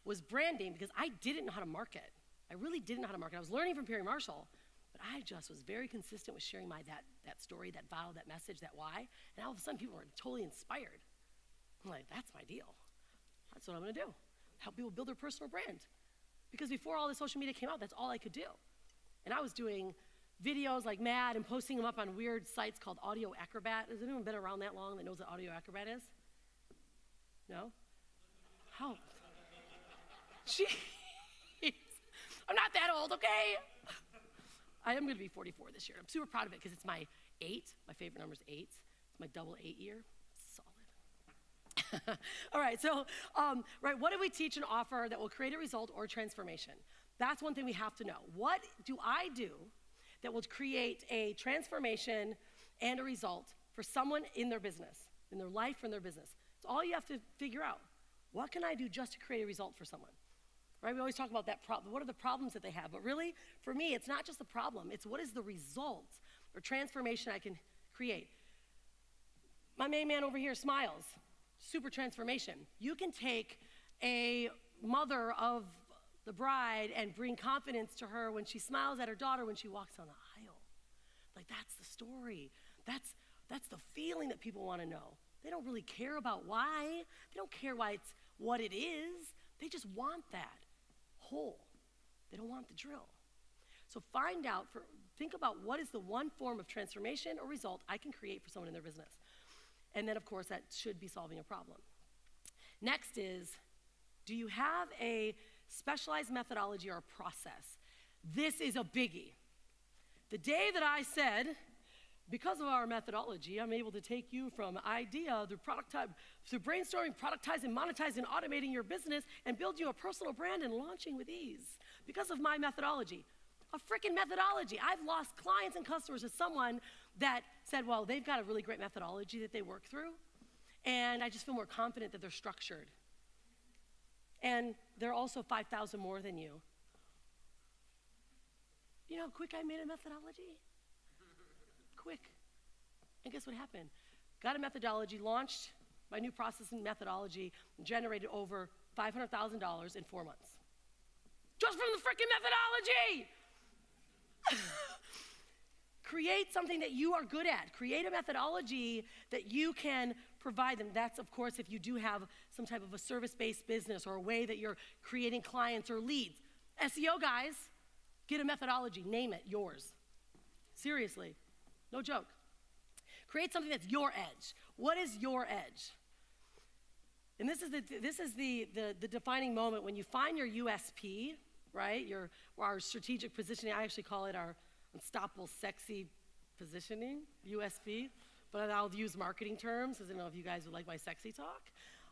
was branding, because I didn't know how to market. I really didn't know how to market. I was learning from Perry Marshall, but I just was very consistent with sharing that story, that vow, that message, that why, and all of a sudden people were totally inspired. I'm like, that's my deal. That's what I'm gonna do, help people build their personal brand. Because before all the social media came out, that's all I could do. And I was doing videos like mad and posting them up on weird sites called Audio Acrobat. Has anyone been around that long that knows what Audio Acrobat is? No? How? Jeez. I'm not that old, okay? I am gonna be 44 this year. I'm super proud of it because it's my 8. My favorite number is 8. It's my double 8 year. All right, so, what do we teach and offer that will create a result or transformation? That's one thing we have to know. What do I do that will create a transformation and a result for someone in their business, in their life or in their business? It's all you have to figure out. What can I do just to create a result for someone? Right, we always talk about that problem. What are the problems that they have? But really, for me, it's not just the problem. It's what is the result or transformation I can create. My main man over here smiles. Super transformation. You can take a mother of the bride and bring confidence to her when she smiles at her daughter when she walks down the aisle. Like, that's the story. That's That's the feeling that people want to know. They don't really care about why. They don't care why it's what it is. They just want that whole. They don't want the drill. So think about what is the one form of transformation or result I can create for someone in their business. And then, of course, that should be solving a problem. Next is, do you have a specialized methodology or a process? This is a biggie. The day that I said, because of our methodology, I'm able to take you from idea through brainstorming, productizing, monetizing, automating your business, and build you a personal brand and launching with ease. Because of my methodology. A freaking methodology. I've lost clients and customers to someone that said, well, they've got a really great methodology that they work through, and I just feel more confident that they're structured. And they're also 5,000 more than you. You know how quick I made a methodology? Quick. And guess what happened? Got a methodology, launched my new processing methodology, generated over $500,000 in 4 months. Just from the freaking methodology! Create something that you are good at. Create a methodology that you can provide them. That's, of course, if you do have some type of a service-based business or a way that you're creating clients or leads. SEO guys, get a methodology. Name it, yours. Seriously, no joke. Create something that's your edge. What is your edge? And this is the defining moment when you find your USP, right? Our strategic positioning. I actually call it our unstoppable sexy positioning, USP. But I'll use marketing terms, because I don't know if you guys would like my sexy talk.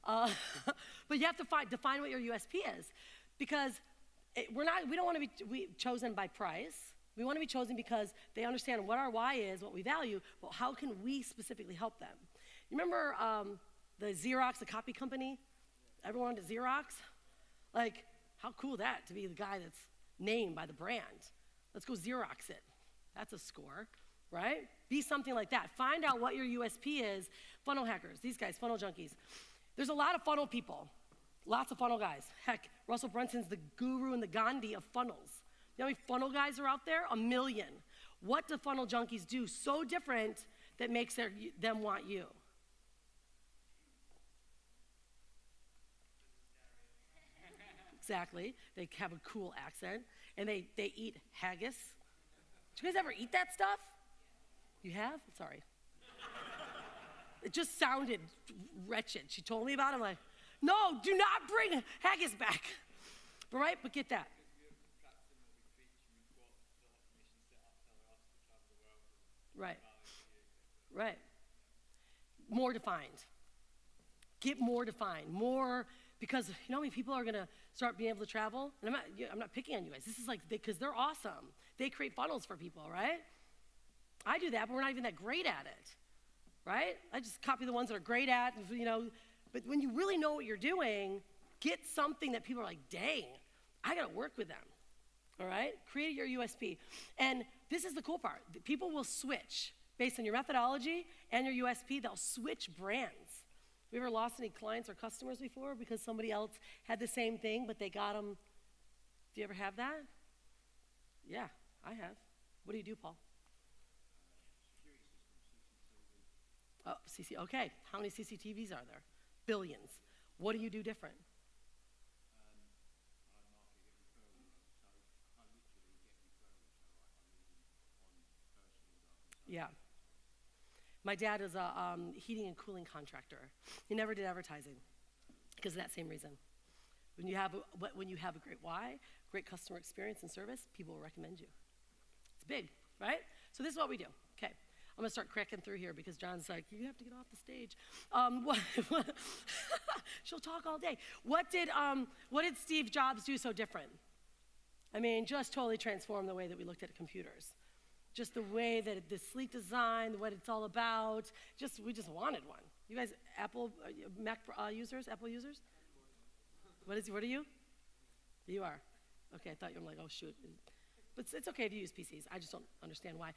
But you have to define what your USP is, because we don't want to be chosen by price. We want to be chosen because they understand what our why is, what we value, but how can we specifically help them? You remember the Xerox, the copy company? Everyone wanted Xerox? Like, how cool that to be the guy that's named by the brand. Let's go Xerox it. That's a score, right? Be something like that. Find out what your USP is. Funnel hackers, these guys, funnel junkies. There's a lot of funnel people, lots of funnel guys. Heck, Russell Brunson's the guru and the Gandhi of funnels. You know how many funnel guys are out there? 1 million. What do funnel junkies do so different that makes them want you? Exactly. They have a cool accent, and they eat haggis. Do you guys ever eat that stuff? You have? Sorry. It just sounded wretched. She told me about it. I'm like, no, do not bring haggis back. But get that. Right. More defined. Get more defined. More, because you know how many people are going to start being able to travel? And I'm not picking on you guys. This is like, because they're awesome. They create funnels for people, right? I do that, but we're not even that great at it, right? I just copy the ones that are great at, but when you really know what you're doing, get something that people are like, dang, I got to work with them, all right? Create your USP. And this is the cool part. People will switch based on your methodology and your USP. They'll switch brands. Have you ever lost any clients or customers before because somebody else had the same thing, but they got them? Do you ever have that? Yeah, I have. What do you do, Paul? Oh, okay. How many CCTVs are there? Billions. What do you do different? Yeah. My dad is a heating and cooling contractor. He never did advertising because of that same reason. When you have a great why, great customer experience and service, people will recommend you. It's big, right? So this is what we do. Okay. I'm going to start cracking through here because John's like, you have to get off the stage. She'll talk all day. What did Steve Jobs do so different? I mean, just totally transformed the way that we looked at computers. Just the way that the sleek design, what it's all about. We just wanted one. You guys, Mac users, Apple users? What are you? You are. Okay, I thought you were like, oh shoot. But it's okay if you use PCs. I just don't understand why.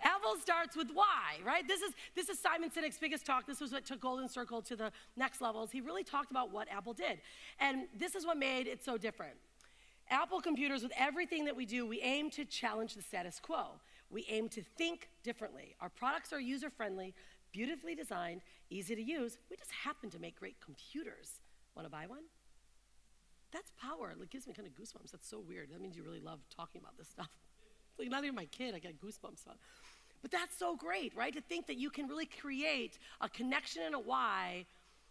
Apple starts with why, right? This is Simon Sinek's biggest talk. This was what took Golden Circle to the next levels. He really talked about what Apple did. And this is what made it so different. Apple computers, with everything that we do, we aim to challenge the status quo. We aim to think differently. Our products are user-friendly, beautifully designed, easy to use. We just happen to make great computers. Want to buy one? That's power. It gives me kind of goosebumps. That's so weird. That means you really love talking about this stuff. It's like not even my kid, I got goosebumps on. But that's so great, right? To think that you can really create a connection and a why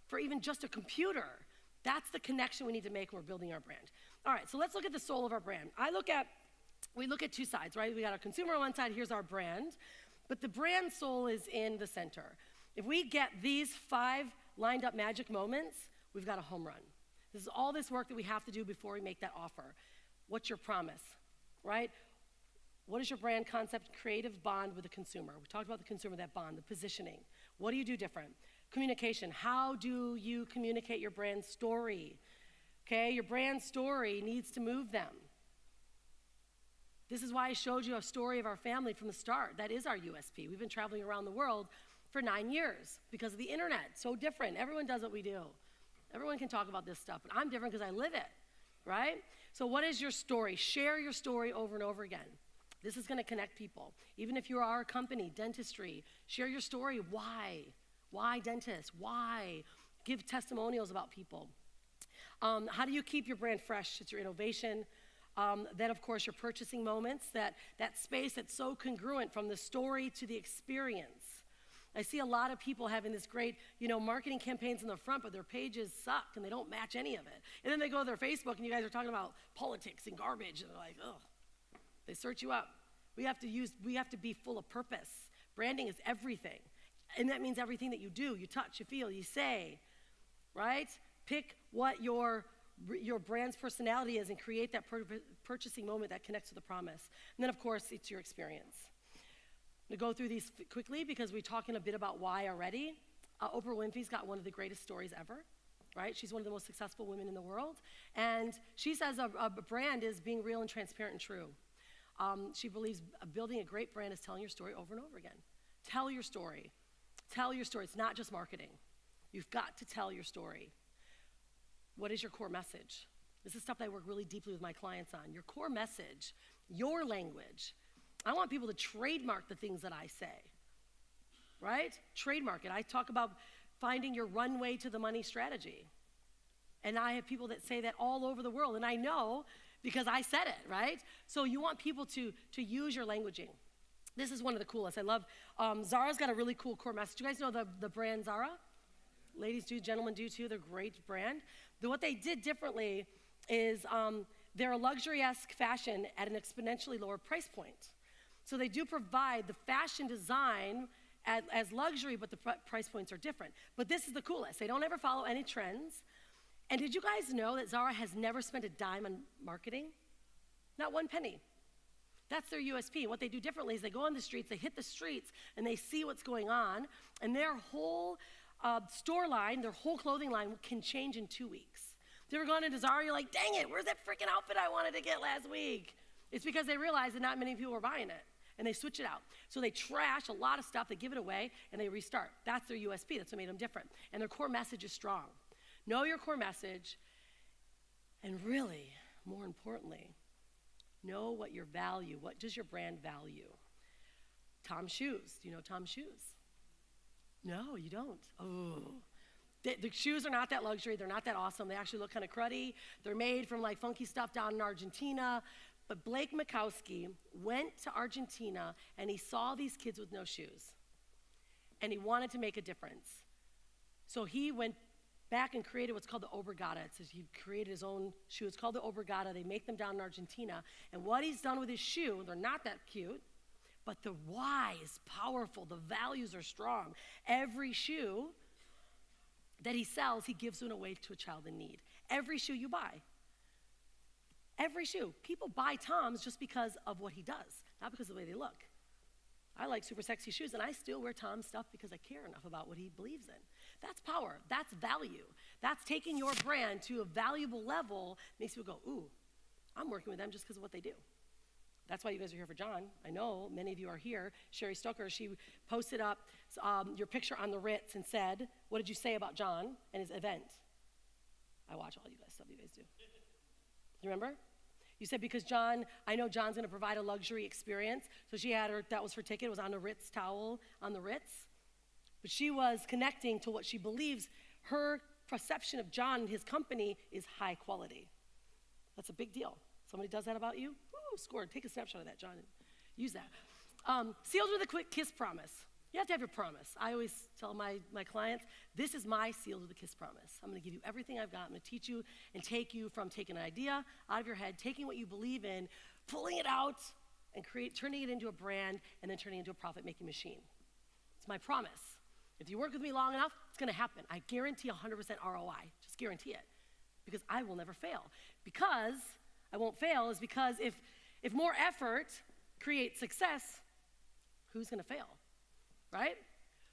for even just a computer. That's the connection we need to make when we're building our brand. All right, so let's look at the soul of our brand. We look at two sides, right? We got our consumer on one side, here's our brand. But the brand soul is in the center. If we get these 5 lined up magic moments, we've got a home run. This is all this work that we have to do before we make that offer. What's your promise, right? What is your brand concept, creative bond with the consumer? We talked about the consumer, that bond, the positioning. What do you do different? Communication. How do you communicate your brand story? Okay, your brand story needs to move them. This is why I showed you a story of our family from the start. That is our USP. We've been traveling around the world for 9 years because of the internet. So different. Everyone does what we do. Everyone can talk about this stuff, but I'm different because I live it, right? So what is your story? Share your story over and over again. This is going to connect people. Even if you are a company, dentistry, share your story. Why? Why dentists? Why? Give testimonials about people. How do you keep your brand fresh? It's your innovation. Then, of course, your purchasing moments, that space that's so congruent from the story to the experience. I see a lot of people having this great, marketing campaigns in the front, but their pages suck and they don't match any of it. And then they go to their Facebook and you guys are talking about politics and garbage and they're like, ugh. They search you up. We have to be full of purpose. Branding is everything. And that means everything that you do, you touch, you feel, you say, right? Pick what your brand's personality is and create that purchasing moment that connects to the promise. And then, of course, it's your experience. I'm going to go through these quickly because we're talking a bit about why already. Oprah Winfrey's got one of the greatest stories ever, right? She's one of the most successful women in the world. And she says a brand is being real and transparent and true. She believes building a great brand is telling your story over and over again. Tell your story. Tell your story. It's not just marketing. You've got to tell your story. What is your core message? This is stuff that I work really deeply with my clients on. Your core message, your language. I want people to trademark the things that I say, right? Trademark it. I talk about finding your runway to the money strategy. And I have people that say that all over the world. And I know because I said it, right? So you want people to use your languaging. This is one of the coolest. I love, Zara's got a really cool core message. You guys know the brand Zara? Ladies do, gentlemen do too. They're a great brand. What they did differently is they're a luxury-esque fashion at an exponentially lower price point. So they do provide the fashion design as luxury, but the price points are different. But this is the coolest. They don't ever follow any trends. And did you guys know that Zara has never spent a dime on marketing? Not one penny. That's their USP. And what they do differently is they go on the streets, they hit the streets, and they see what's going on. And their whole store line, their whole clothing line can change in 2 weeks. If you ever gone into Zara, you're like, dang it, where's that freaking outfit I wanted to get last week? It's because they realize that not many people were buying it. And they switch it out. So they trash a lot of stuff, they give it away, and they restart. That's their USP. That's what made them different. And their core message is strong. Know your core message, and really, more importantly, know what your value, what does your brand value? Tom's shoes. Do you know Tom's shoes? No, you don't. Oh. The shoes are not that luxury. They're not that awesome. They actually look kind of cruddy. They're made from like funky stuff down in Argentina. But Blake Mikowski went to Argentina and he saw these kids with no shoes. And he wanted to make a difference. So he went back and created what's called the Obrigada. He created his own shoe. It's called the Obrigada. They make them down in Argentina. And what he's done with his shoe, they're not that cute, but the why is powerful. The values are strong. Every shoe that he sells, he gives one away to a child in need. Every shoe you buy. Every shoe. People buy Tom's just because of what he does, not because of the way they look. I like super sexy shoes, and I still wear Tom's stuff because I care enough about what he believes in. That's power. That's value. That's taking your brand to a valuable level. Makes people go, ooh, I'm working with them just because of what they do. That's why you guys are here for John. I know many of you are here. Sherry Stoker, she posted up your picture on the Ritz and said, what did you say about John and his event? I watch all you guys stuff you guys do. You remember? You said, because I know John's gonna provide a luxury experience. So she had that was her ticket, it was on a Ritz towel on the Ritz. But she was connecting to what she believes her perception of John and his company is high quality. That's a big deal. Somebody does that about you? Woo, scored. Take a snapshot of that, John, and use that. Sealed with a quick kiss promise. You have to have your promise. I always tell my clients, this is my sealed with a kiss promise. I'm gonna give you everything I've got. I'm gonna teach you and take you from taking an idea out of your head, taking what you believe in, pulling it out, and turning it into a brand, and then turning it into a profit-making machine. It's my promise. If you work with me long enough, it's gonna happen. I guarantee 100% ROI, just guarantee it. Because I will never fail. Because I won't fail is because if more effort creates success, who's gonna fail, right?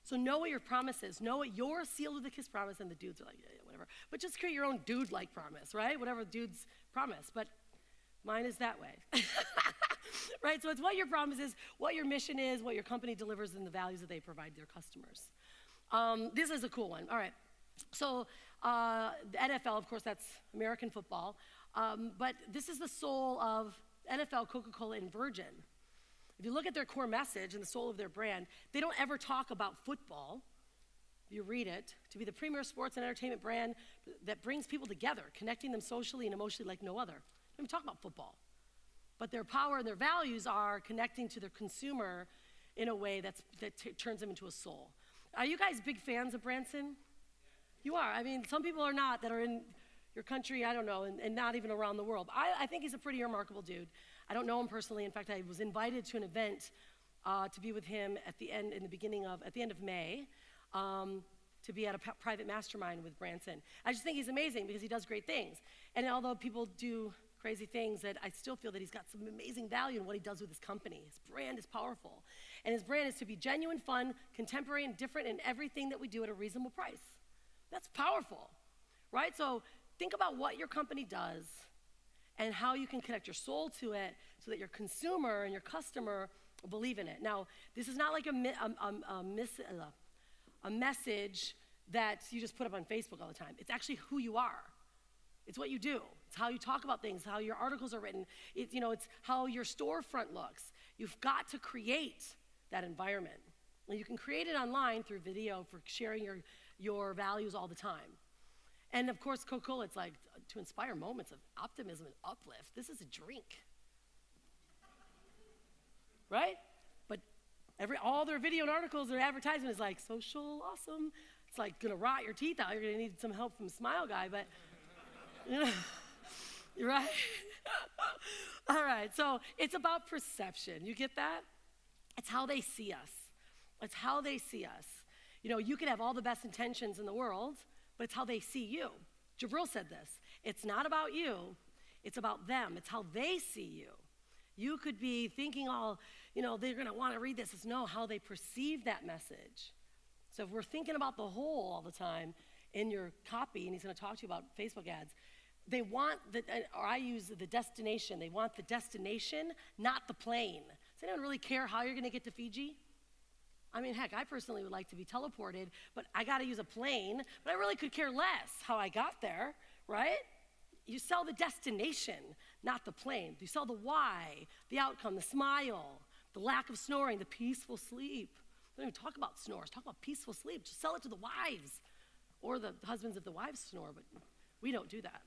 So know what your promise is. Know what your sealed with a kiss promise, and the dudes are like, yeah, whatever. But just create your own dude-like promise, right? Whatever dudes promise, but mine is that way. Right, so it's what your promise is, what your mission is, what your company delivers, and the values that they provide their customers. This is a cool one, all right. So the NFL, of course, that's American football, but this is the soul of NFL, Coca-Cola, and Virgin. If you look at their core message and the soul of their brand, they don't ever talk about football. You read it, to be the premier sports and entertainment brand that brings people together, connecting them socially and emotionally like no other. They don't even talk about football. But their power and their values are connecting to their consumer in a way that turns them into a soul. Are you guys big fans of Branson? You are. I mean, some people are not that are in your country, I don't know, and not even around the world. I think he's a pretty remarkable dude. I don't know him personally. In fact, I was invited to an event to be with him at the end of May, to be at a private mastermind with Branson. I just think he's amazing because he does great things. And although people do crazy things, that I still feel that he's got some amazing value in what he does with his company. His brand is powerful. And his brand is to be genuine, fun, contemporary, and different in everything that we do at a reasonable price. That's powerful, right? So think about what your company does and how you can connect your soul to it so that your consumer and your customer believe in it. Now, this is not like a message that you just put up on Facebook all the time. It's actually who you are. It's what you do. It's how you talk about things, how your articles are written. It's how your storefront looks. You've got to create that environment. And you can create it online through video for sharing your values all the time. And of course, Coca-Cola, it's like to inspire moments of optimism and uplift. This is a drink. Right? But all their video and articles, their advertisement is like social awesome. It's like gonna rot your teeth out. You're gonna need some help from Smile Guy, but you're right. All right, so it's about perception. You get that? It's how they see us. It's how they see us. You could have all the best intentions in the world, but it's how they see you. Jabril said this. It's not about you. It's about them. It's how they see you. You could be thinking they're going to want to read this. It's how they perceive that message. So if we're thinking about the whole all the time in your copy, and he's going to talk to you about Facebook ads, they want I use the destination. They want the destination, not the plane. Does anyone really care how you're going to get to Fiji? I mean, heck, I personally would like to be teleported, but I got to use a plane, but I really could care less how I got there, right? You sell the destination, not the plane. You sell the why, the outcome, the smile, the lack of snoring, the peaceful sleep. Don't even talk about snores. Talk about peaceful sleep. Just sell it to the wives or the husbands if the wives snore, but we don't do that.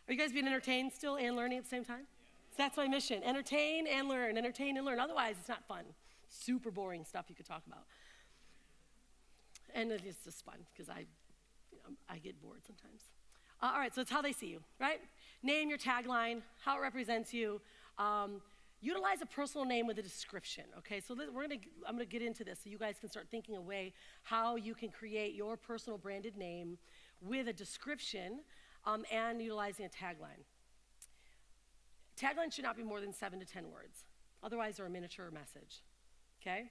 Are you guys being entertained still and learning at the same time? So that's my mission. Entertain and learn. Entertain and learn. Otherwise, it's not fun. Super boring stuff you could talk about. And it's just fun because I get bored sometimes. All right, so it's how they see you, right? Name your tagline, how it represents you. Utilize a personal name with a description, okay? So I'm gonna get into this so you guys can start thinking a way how you can create your personal branded name with a description and utilizing a tagline. Tagline should not be more than 7 to 10 words. Otherwise, they're a miniature message, okay?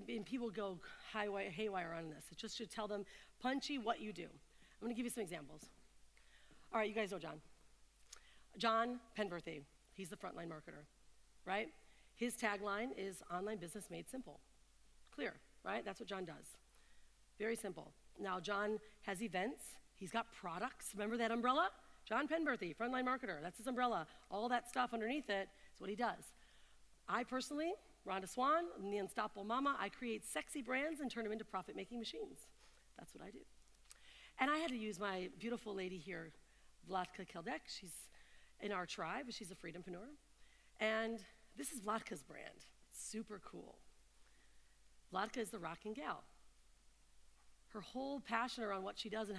And people go haywire on this. It just should tell them punchy what you do. I'm gonna give you some examples. All right, you guys know John. John Penberthy, he's the frontline marketer, right? His tagline is online business made simple. Clear, right? That's what John does. Very simple. Now, John has events He's got products. Remember that umbrella? John Penberthy, frontline marketer. That's his umbrella. All that stuff underneath it is what he does. I personally, Rhonda Swan, I'm the Unstoppable Mama. I create sexy brands and turn them into profit-making machines. That's what I do. And I had to use my beautiful lady here, Vladka Keldek. She's in our tribe. She's a freedompreneur. And this is Vladka's brand. It's super cool. Vladka is the rocking gal. Her whole passion around what she does and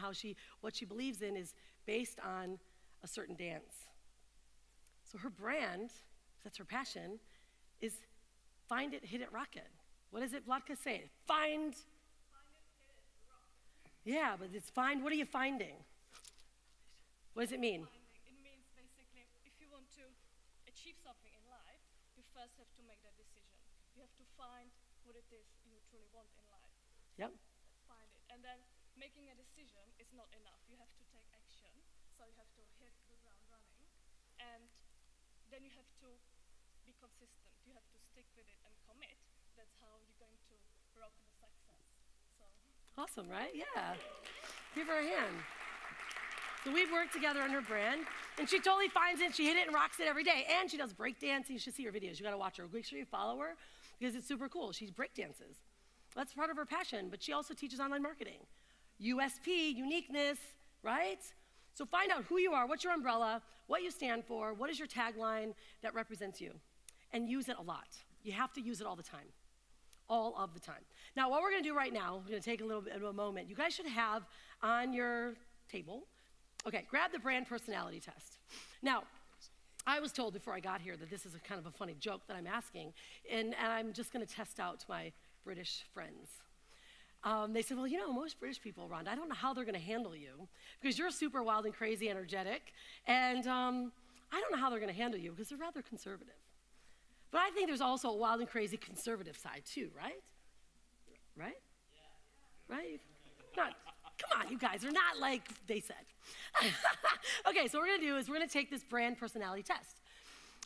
what she believes in is based on a certain dance. So her brand, that's her passion, is find it, hit it, rock it. What does it, Vladka say? Find it, hit it, rock it. Yeah, but it's find, what are you finding? What does it mean? It means basically, if you want to achieve something in life, you first have to make that decision. You have to find what it is you truly want in life. Yep. Find it. And then making a decision is not enough. You have to take action. So you have to hit the ground running. And then you have to be consistent. You have to stick with it and commit. That's how you're going to rock the success. So. Awesome, right? Yeah. Give her a hand. So we've worked together on her brand, and she totally finds it. She hit it and rocks it every day. And she does break dancing. You should see her videos. You got to watch her. Make sure you follow her because it's super cool. She break dances. That's part of her passion, but she also teaches online marketing. USP, uniqueness, right? So find out who you are, what's your umbrella, what you stand for, what is your tagline that represents you, and use it a lot. You have to use it all the time. All of the time. Now, what we're going to do right now, we're going to take a little bit of a moment. You guys should have on your table, okay, grab the brand personality test. Now, I was told before I got here that this is a kind of a funny joke that I'm asking, and I'm just going to test out my British friends. They said, well, you know, most British people, Rhonda, I don't know how they're going to handle you because you're super wild and crazy, energetic, and I don't know how they're going to handle you because they're rather conservative. But I think there's also a wild and crazy conservative side too, right? Right? Yeah. Right? Not, come on, you guys are not like they said. Okay, so what we're going to do is we're going to take this brand personality test.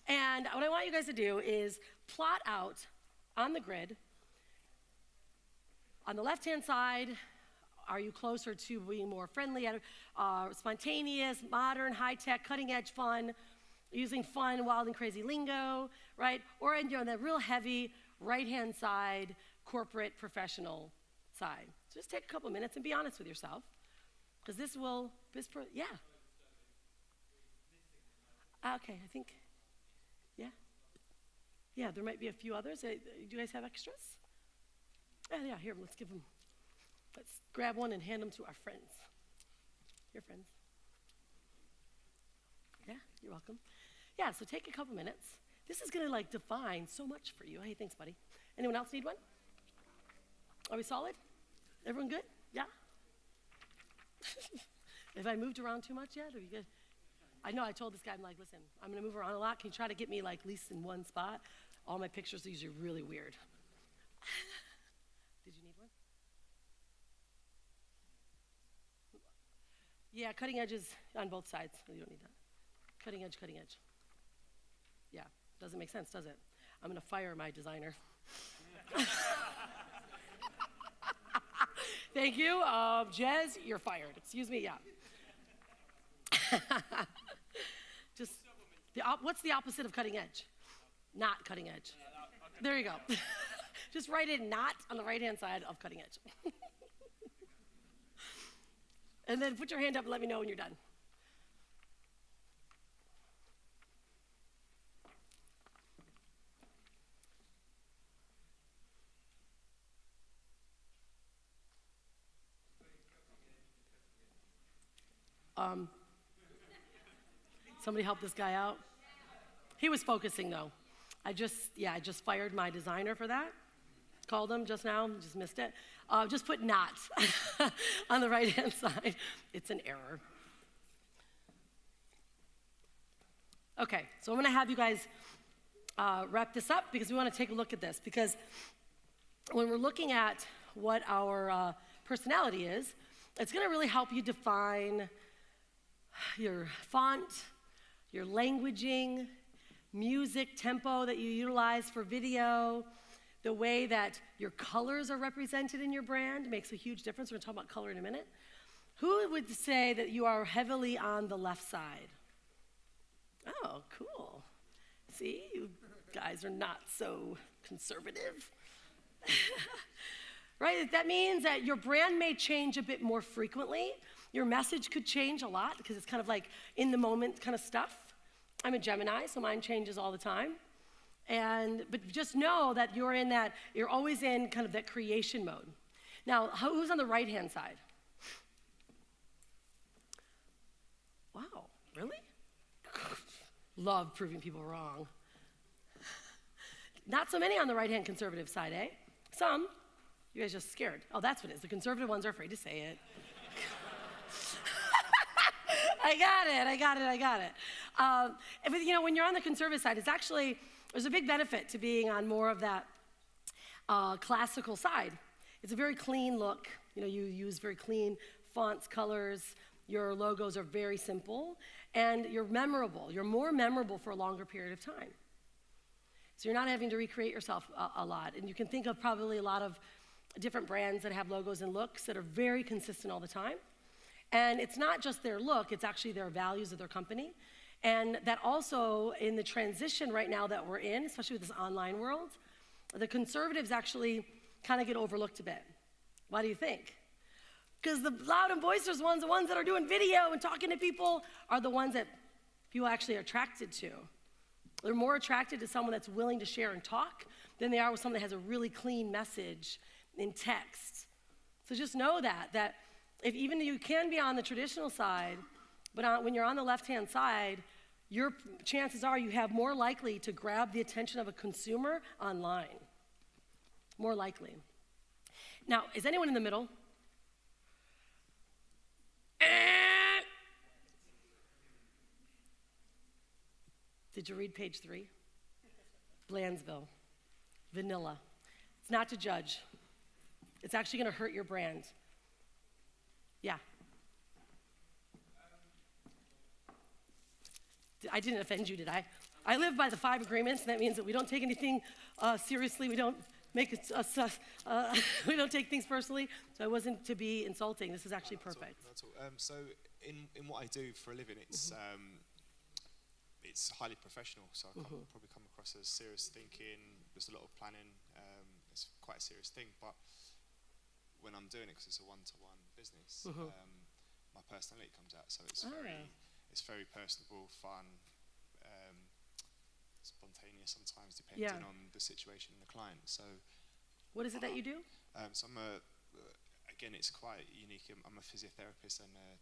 And what I want you guys to do is plot out on the grid. On the left-hand side, are you closer to being more friendly, spontaneous, modern, high-tech, cutting-edge fun, using fun, wild, and crazy lingo, right? Or on the real heavy right-hand side, corporate, professional side. So just take a couple minutes and be honest with yourself, because yeah. Okay, I think, yeah. Yeah, there might be a few others. Do you guys have extras? Yeah, here, let's grab one and hand them to our friends. Your friends. Yeah, you're welcome. Yeah, so take a couple minutes. This is gonna define so much for you. Hey, thanks, buddy. Anyone else need one? Are we solid? Everyone good? Yeah? Have I moved around too much yet? Are you good? I know I told this guy, I'm like, listen, I'm gonna move around a lot. Can you try to get me at least in one spot? All my pictures are usually really weird. Did you need one? Yeah, cutting edges on both sides. You don't need that. Cutting edge, cutting edge. Yeah, doesn't make sense, does it? I'm gonna fire my designer. Thank you. Jez, you're fired. Excuse me, yeah. Just, what's the opposite of cutting edge? Not cutting edge. There you go. Just write in not on the right-hand side of cutting edge. And then put your hand up and let me know when you're done. Somebody help this guy out. He was focusing though. I just fired my designer for that. Called him just now, just missed it. Just put not on the right-hand side. It's an error. Okay, so I'm gonna have you guys wrap this up because we wanna take a look at this, because when we're looking at what our personality is, it's gonna really help you define your font, your languaging, music, tempo that you utilize for video, the way that your colors are represented in your brand makes a huge difference. We're gonna talk about color in a minute. Who would say that you are heavily on the left side? Oh, cool. See, you guys are not so conservative. Right? That means that your brand may change a bit more frequently. Your message could change a lot because it's kind of like in the moment kind of stuff. I'm a Gemini, so mine changes all the time. But just know that you're always in kind of that creation mode. Now, who's on the right-hand side? Wow, really? Love proving people wrong. Not so many on the right-hand conservative side, eh? Some. You guys just scared. Oh, that's what it is. The conservative ones are afraid to say it. I got it. But when you're on the conservative side, there's a big benefit to being on more of that classical side. It's a very clean look. You use very clean fonts, colors. Your logos are very simple, and you're memorable. You're more memorable for a longer period of time. So you're not having to recreate yourself a lot. And you can think of probably a lot of different brands that have logos and looks that are very consistent all the time. And it's not just their look, it's actually their values of their company. And that also, in the transition right now that we're in, especially with this online world, the conservatives actually kind of get overlooked a bit. Why do you think? Because the loud and boisterous ones, the ones that are doing video and talking to people, are the ones that people actually are attracted to. They're more attracted to someone that's willing to share and talk than they are with someone that has a really clean message in text. So just know that if even you can be on the traditional side, but when you're on the left-hand side, your chances are you have more likely to grab the attention of a consumer online. More likely. Now, is anyone in the middle? Did you read page 3? Blandsville. Vanilla. It's not to judge. It's actually going to hurt your brand. Yeah. I didn't offend you, did I? I live by the 5 agreements, and that means that we don't take anything seriously. We don't make we don't take things personally. So I wasn't to be insulting. This is actually perfect. That's all. So in what I do for a living, it's highly professional. So I probably come across as serious thinking. There's a lot of planning. It's quite a serious thing, but when I'm doing it, because it's a one-to-one business, my personality comes out. So it's very personable, fun, spontaneous sometimes, depending on the situation and the client. So, what is it that you do? So again, it's quite unique. I'm a physiotherapist and a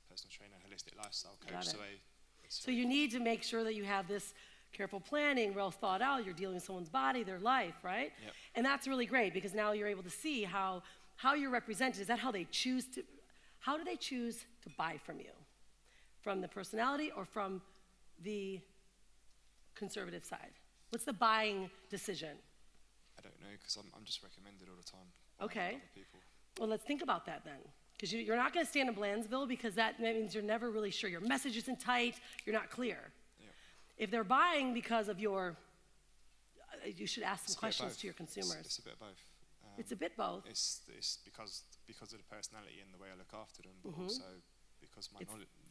personal trainer, holistic lifestyle coach. So you need to make sure that you have this careful planning, well thought out. You're dealing with someone's body, their life, right? Yep. And that's really great because now you're able to see how you're represented. Is that how they choose to? How do they choose to buy from you? From the personality or from the conservative side? What's the buying decision? I don't know because I'm just recommended all the time. Okay. Other people. Well, let's think about that then. Because you're not going to stand in Blandsville because that means you're never really sure. Your message isn't tight. You're not clear. Yep. If they're buying because of you should ask some questions to your consumers. It's a bit of both. It's a bit both. It's because of the personality and the way I look after them, but also because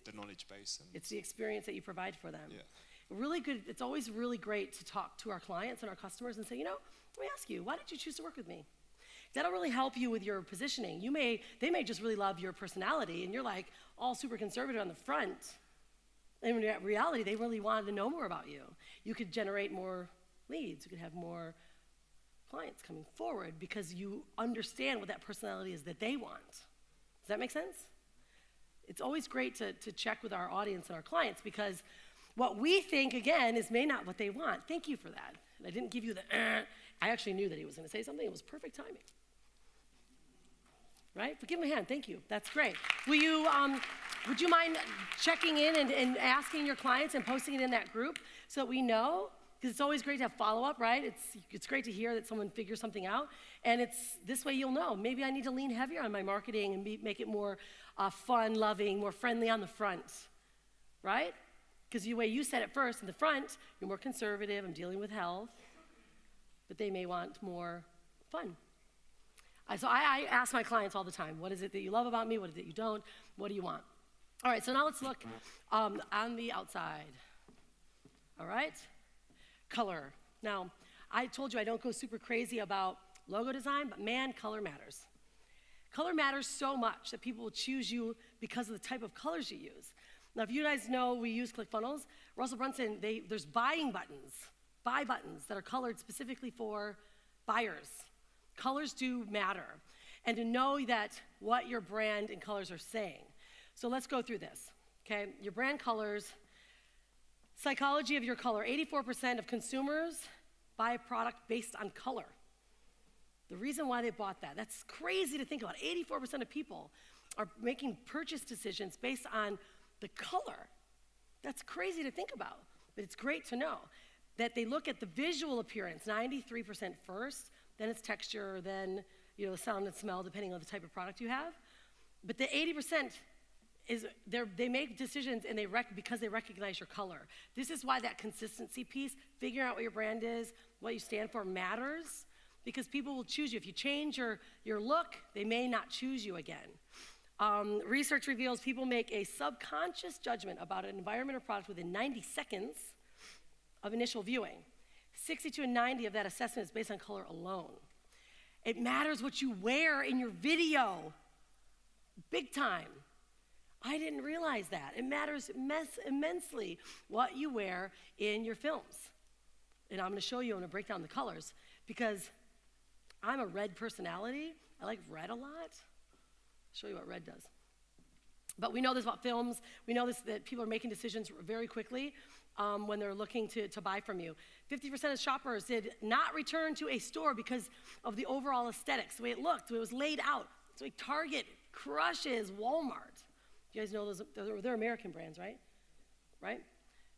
the knowledge base. And it's the experience that you provide for them. Yeah. Really good. It's always really great to talk to our clients and our customers and say, let me ask you, why did you choose to work with me? That'll really help you with your positioning. They may just really love your personality, and you're like all super conservative on the front. And in reality, they really wanted to know more about you. You could generate more leads. You could have more clients coming forward because you understand what that personality is that they want. Does that make sense? It's always great to check with our audience and our clients because what we think, again, is may not what they want. Thank you for that. And I didn't give you the I actually knew that he was going to say something. It was perfect timing. Right? But give him a hand. Thank you. That's great. Would you mind checking in and asking your clients and posting it in that group so that we know? Because it's always great to have follow-up, right? It's great to hear that someone figures something out. And it's this way you'll know. Maybe I need to lean heavier on my marketing and make it more fun, loving, more friendly on the front. Right? Because the way you said it first, in the front, you're more conservative. I'm dealing with health. But they may want more fun. So I ask my clients all the time, what is it that you love about me? What is it you don't? What do you want? All right, so now let's look on the outside. All right? Color. Now, I told you I don't go super crazy about logo design, but man, color matters. Color matters so much that people will choose you because of the type of colors you use. Now, if you guys know we use ClickFunnels, Russell Brunson, there's buying buttons, buy buttons that are colored specifically for buyers. Colors do matter. And to know that what your brand and colors are saying. So let's go through this, okay? Your brand colors, psychology of your color. 84% of consumers buy a product based on color. The reason why they bought that, that's crazy to think about. 84% of people are making purchase decisions based on the color. That's crazy to think about, but it's great to know that they look at the visual appearance, 93% first, then it's texture, then the sound and smell, depending on the type of product you have. But the 80% is they make decisions and because they recognize your color. This is why that consistency piece, figuring out what your brand is, what you stand for matters, because people will choose you. If you change your look, they may not choose you again. Research reveals people make a subconscious judgment about an environment or product within 90 seconds of initial viewing. 62 and 90 of that assessment is based on color alone. It matters what you wear in your video, big time. I didn't realize that. It matters immensely what you wear in your films. And I'm gonna show you, I'm gonna break down the colors, because I'm a red personality. I like red a lot. I'll show you what red does. But we know this about films. We know this, that people are making decisions very quickly when they're looking to buy from you. 50% of shoppers did not return to a store because of the overall aesthetics, the way it looked, the way it was laid out. So like Target crushes Walmart. You guys know those, they're American brands, right? Right?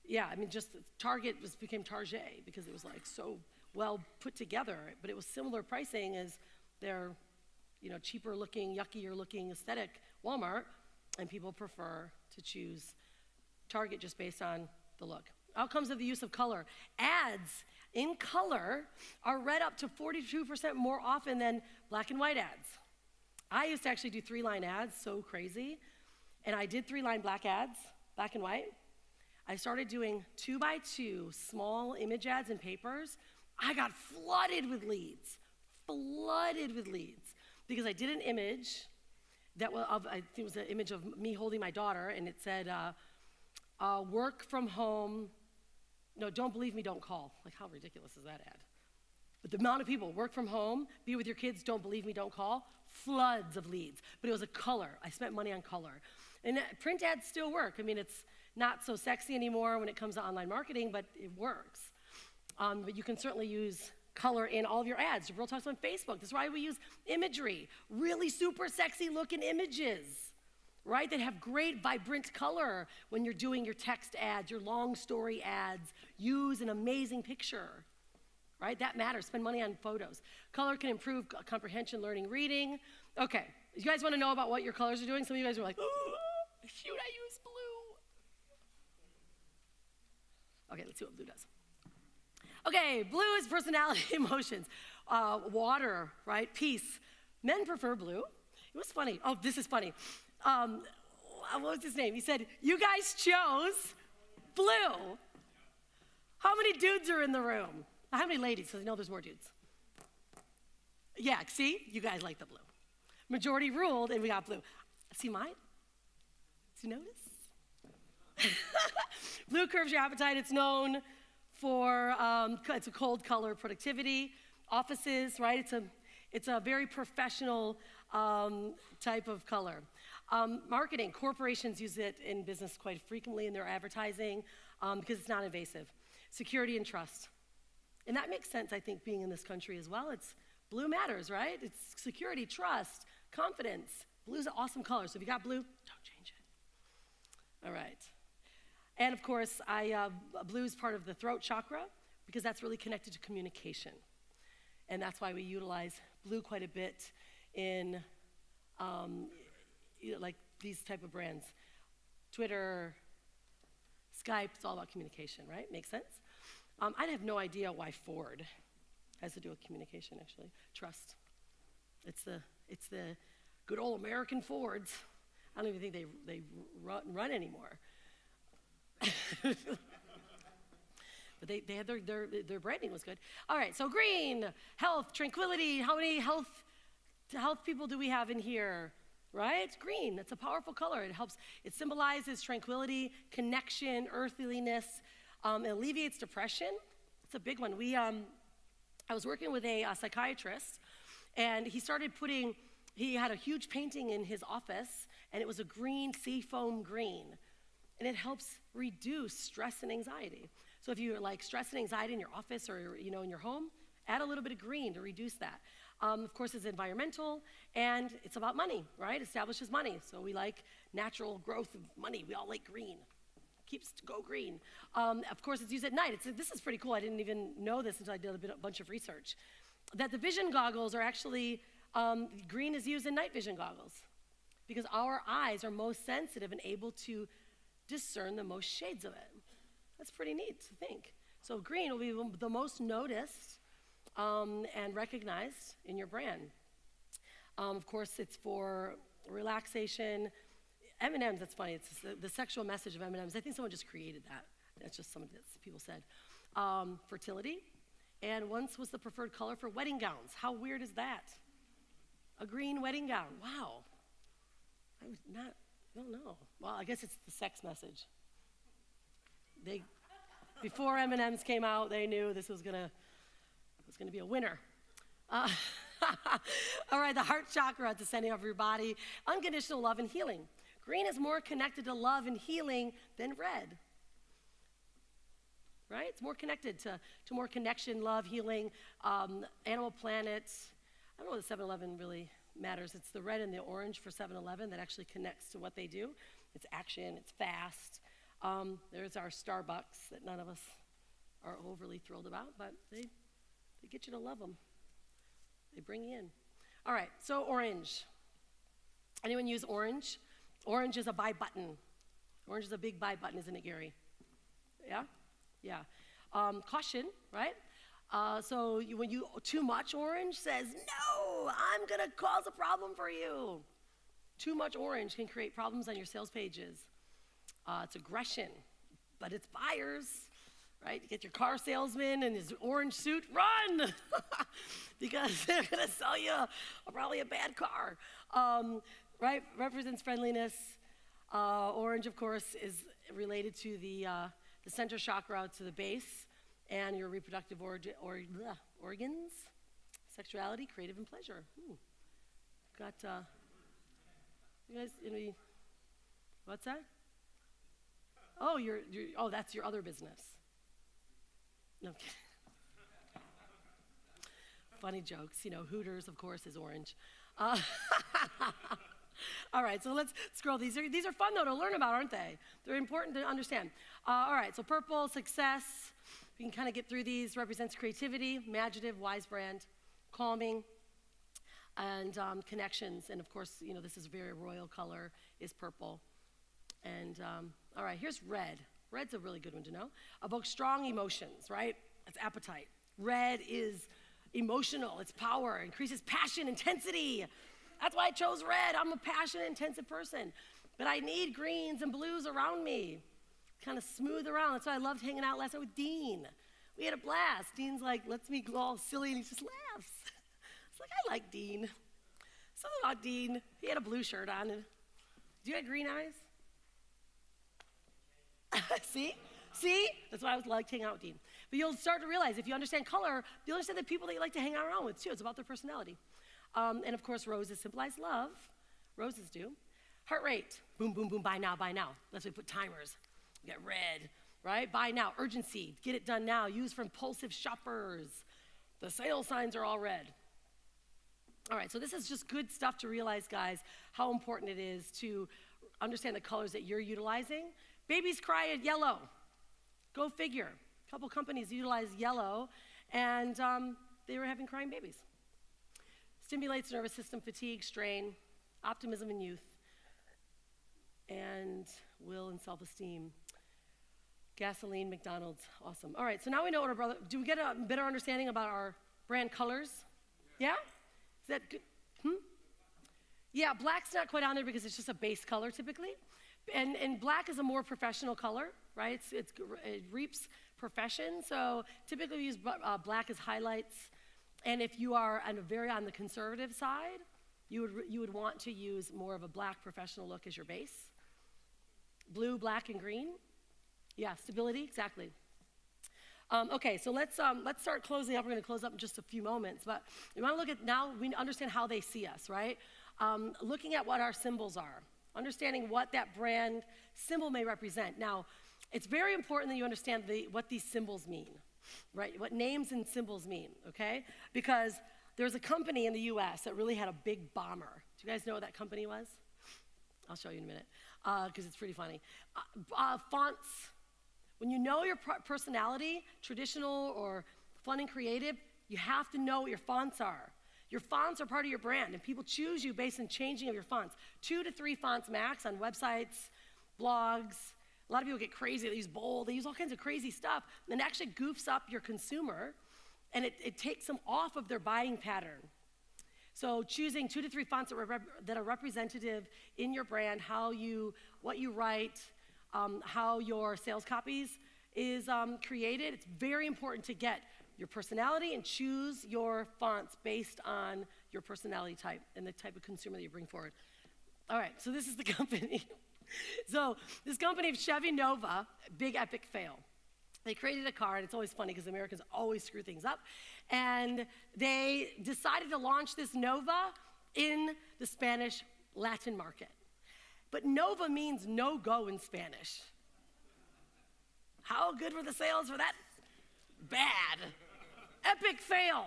Yeah, I mean, just Target became Target because it was like so well put together, but it was similar pricing as their, cheaper looking, yuckier looking aesthetic Walmart, and people prefer to choose Target just based on the look. Outcomes of the use of color. Ads in color are read up to 42% more often than black and white ads. I used to actually do 3-line ads, so crazy. And I did 3-line black ads, black and white. I started doing 2x2 small image ads in papers. I got flooded with leads, because I did an image that was I think it was an image of me holding my daughter, and it said, work from home, no, don't believe me, don't call. Like, how ridiculous is that ad? But the amount of people, work from home, be with your kids, don't believe me, don't call, floods of leads. But it was a color. I spent money on color. And print ads still work. I mean, it's not so sexy anymore when it comes to online marketing, but it works. But you can certainly use color in all of your ads. Real Talks on Facebook. That's why we use imagery. Really super sexy looking images, right? That have great vibrant color when you're doing your text ads, your long story ads. Use an amazing picture, right? That matters. Spend money on photos. Color can improve comprehension, learning, reading. Okay, you guys want to know about what your colors are doing? Some of you guys are like, oh, shoot, I use blue. Okay, let's see what blue does. Okay, blue is personality, emotions. Water, right? Peace. Men prefer blue. It was funny. Oh, this is funny. What was his name? He said, you guys chose blue. How many dudes are in the room? How many ladies? Because I know there's more dudes. Yeah, see? You guys like the blue. Majority ruled, and we got blue. See mine? Did you notice? Blue curves your appetite. It's known for, it's a cold color productivity. Offices, right? It's a very professional type of color. Marketing, corporations use it in business quite frequently in their advertising because it's not invasive. Security and trust. And that makes sense, I think, being in this country as well. It's blue matters, right? It's security, trust, confidence. Blue's an awesome color, so if you got blue, don't change it. All right. And of course, blue is part of the throat chakra because that's really connected to communication. And that's why we utilize blue quite a bit in like these type of brands. Twitter, Skype, it's all about communication, right? Makes sense? I have no idea why Ford has to do with communication, actually. Trust. It's the good old American Fords. I don't even think they run anymore. But they had their branding was good. All right, so green, health, tranquility. How many health people do we have in here? Right? Green, it's a powerful color. It symbolizes tranquility, connection, earthliness. It alleviates depression. It's a big one. I was working with a psychiatrist, and he had a huge painting in his office, and it was a green, seafoam green. And it helps reduce stress and anxiety. So if you like stress and anxiety in your office or in your home, add a little bit of green to reduce that. Of course, it's environmental, and it's about money, right? Establishes money. So we like natural growth of money. We all like green. Go green. Of course, it's used at night. This is pretty cool. I didn't even know this until I did a bunch of research. That the vision goggles are actually, green is used in night vision goggles because our eyes are most sensitive and able to discern the most shades of it. That's pretty neat to think. So green will be the most noticed and recognized in your brand. Of course, it's for relaxation. M&Ms, that's funny. It's the sexual message of M&Ms. I think someone just created that. That's just something that people said. Fertility. And once was the preferred color for wedding gowns. How weird is that? A green wedding gown. Wow. I don't know. Well, I guess it's the sex message. Before M&Ms came out, they knew this was gonna be a winner. All right, the heart chakra at the center of your body, unconditional love and healing. Green is more connected to love and healing than red. Right? It's more connected to more connection, love, healing, Animal Planet. I don't know what the 7-Eleven really matters. It's the red and the orange for 7-Eleven that actually connects to what they do. It's action, it's fast. There's our Starbucks that none of us are overly thrilled about, but they get you to love them. They bring you in. All right, so orange. Anyone use orange? Orange is a buy button. Orange is a big buy button, isn't it, Gary? Yeah? Yeah. Caution, right? So when too much orange says, no, I'm going to cause a problem for you. Too much orange can create problems on your sales pages. It's aggression, but it's buyers, right? You get your car salesman in his orange suit, run! Because they're going to sell you probably a bad car. Right? Represents friendliness. Orange, of course, is related to the center chakra to the base and your reproductive organs, sexuality, creative, and pleasure. Got, you guys, what's that? Oh, that's your other business. No. Funny jokes. Hooters, of course, is orange. All right, so let's scroll. These are fun, though, to learn about, aren't they? They're important to understand. All right, so purple, success. We can kind of get through these. Represents creativity, imaginative, wise brand, calming, and connections. And, of course, this is a very royal color, is purple. And, all right, here's red. Red's a really good one to know. Evokes strong emotions, right? It's appetite. Red is emotional. It's power. Increases passion, intensity. That's why I chose red. I'm a passionate, intensive person. But I need greens and blues around me. Kind of smooth around. That's why I loved hanging out last night with Dean. We had a blast. Dean's like, lets me go all silly, and he just laughs. It's like, I like Dean. Something about Dean. He had a blue shirt on. Do you have green eyes? See? That's why I was like hanging out with Dean. But you'll start to realize, if you understand color, you'll understand the people that you like to hang out around with, too. It's about their personality. And, of course, roses symbolize love. Roses do. Heart rate. Boom, boom, boom, buy now, buy now. That's why we put timers. We got red, right? Buy now. Urgency. Get it done now. Used for impulsive shoppers. The sale signs are all red. All right, so this is just good stuff to realize, guys, how important it is to understand the colors that you're utilizing. Babies cry at yellow. Go figure. A couple companies utilize yellow, and they were having crying babies. Stimulates nervous system fatigue, strain, optimism in youth, and will and self-esteem. Gasoline, McDonald's, awesome. All right, so now we know what our brother, do we get a better understanding about our brand colors? Yeah? Is that good? Yeah, black's not quite on there because it's just a base color typically. And black is a more professional color, right? It reaps profession. So typically we use black as highlights. And if you are on the conservative side, you would want to use more of a black professional look as your base. Blue, black, and green. Yeah, stability, exactly. Okay, so let's start closing up. We're going to close up in just a few moments, but we want to look at now. We understand how they see us, right? Looking at what our symbols are, understanding what that brand symbol may represent. Now, it's very important that you understand what these symbols mean, right? What names and symbols mean, okay? Because there's a company in the U.S. that really had a big bomber. Do you guys know what that company was? I'll show you in a minute because it's pretty funny. Fonts. When you know your personality, traditional or fun and creative, you have to know what your fonts are. Your fonts are part of your brand, and people choose you based on changing of your fonts. 2 to 3 fonts max on websites, blogs. A lot of people get crazy. They use bold. They use all kinds of crazy stuff, and it actually goofs up your consumer, and it takes them off of their buying pattern. So choosing 2 to 3 fonts that are representative in your brand, what you write, how your sales copies is created. It's very important to get your personality and choose your fonts based on your personality type and the type of consumer that you bring forward. All right, so this is the company. So this company, Chevy Nova, big epic fail. They created a car, and it's always funny because Americans always screw things up. And they decided to launch this Nova in the Spanish Latin market. But Nova means no-go in Spanish. How good were the sales for that? Bad. Epic fail.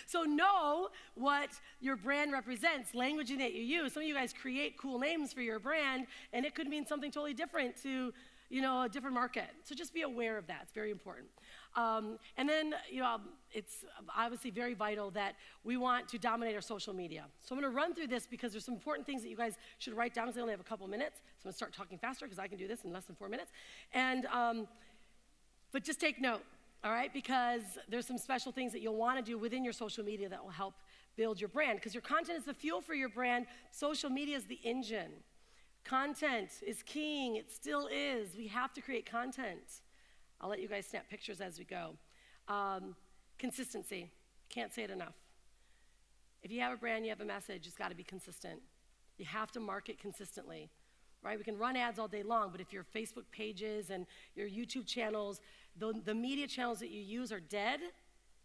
So know what your brand represents, languaging that you use. Some of you guys create cool names for your brand, and it could mean something totally different to a different market. So just be aware of that. It's very important. And then, it's obviously very vital that we want to dominate our social media. So I'm going to run through this because there's some important things that you guys should write down because I only have a couple minutes. So I'm going to start talking faster because I can do this in less than 4 minutes. And, but just take note, all right? Because there's some special things that you'll want to do within your social media that will help build your brand. Because your content is the fuel for your brand. Social media is the engine. Content is king. It still is. We have to create content. I'll let you guys snap pictures as we go. Consistency. Can't say it enough. If you have a brand, you have a message, it's got to be consistent. You have to market consistently, right? We can run ads all day long, but if your Facebook pages and your YouTube channels, the media channels that you use are dead,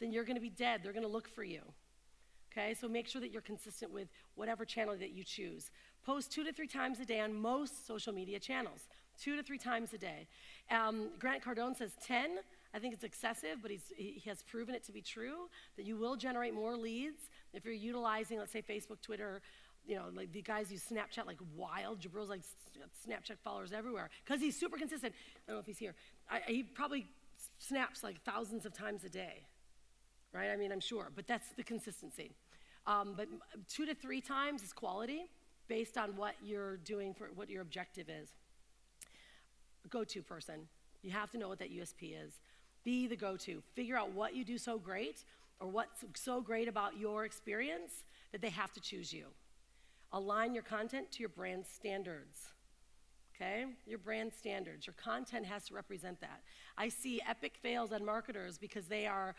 then you're going to be dead. They're going to look for you. Okay, so make sure that you're consistent with whatever channel that you choose. Post 2 to 3 times a day on most social media channels. 2 to 3 times a day. Grant Cardone says 10. I think it's excessive, but he has proven it to be true, that you will generate more leads if you're utilizing, let's say, Facebook, Twitter. Like the guys use Snapchat like wild. Jabril's like Snapchat followers everywhere because he's super consistent. I don't know if he's here. He probably snaps like thousands of times a day, right? I mean, I'm sure, but that's the consistency. But 2 to 3 times is quality based on what you're doing for what your objective is. Go-to person. You have to know what that USP is. Be the go-to. Figure out what you do so great or what's so great about your experience that they have to choose you. Align your content to your brand standards. Okay? Your brand standards. Your content has to represent that. I see epic fails on marketers because they are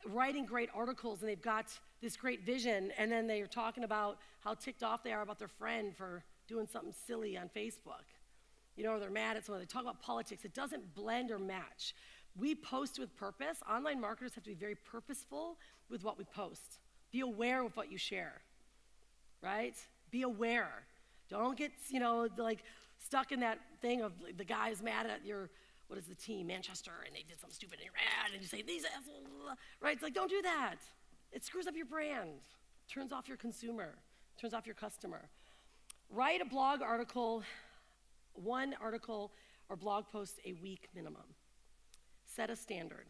writing great articles and they've got this great vision, and then they're talking about how ticked off they are about their friend for doing something silly on Facebook. Or they're mad at someone. They talk about politics. It doesn't blend or match. We post with purpose. Online marketers have to be very purposeful with what we post. Be aware of what you share, right? Be aware. Don't get, like stuck in that thing of the guy's mad at your, what is the team, Manchester, and they did something stupid and you're mad, and you say, these assholes, right? It's like, don't do that. It screws up your brand. Turns off your consumer. Turns off your customer. Write a blog article, 1 article or blog post a week minimum. Set a standard.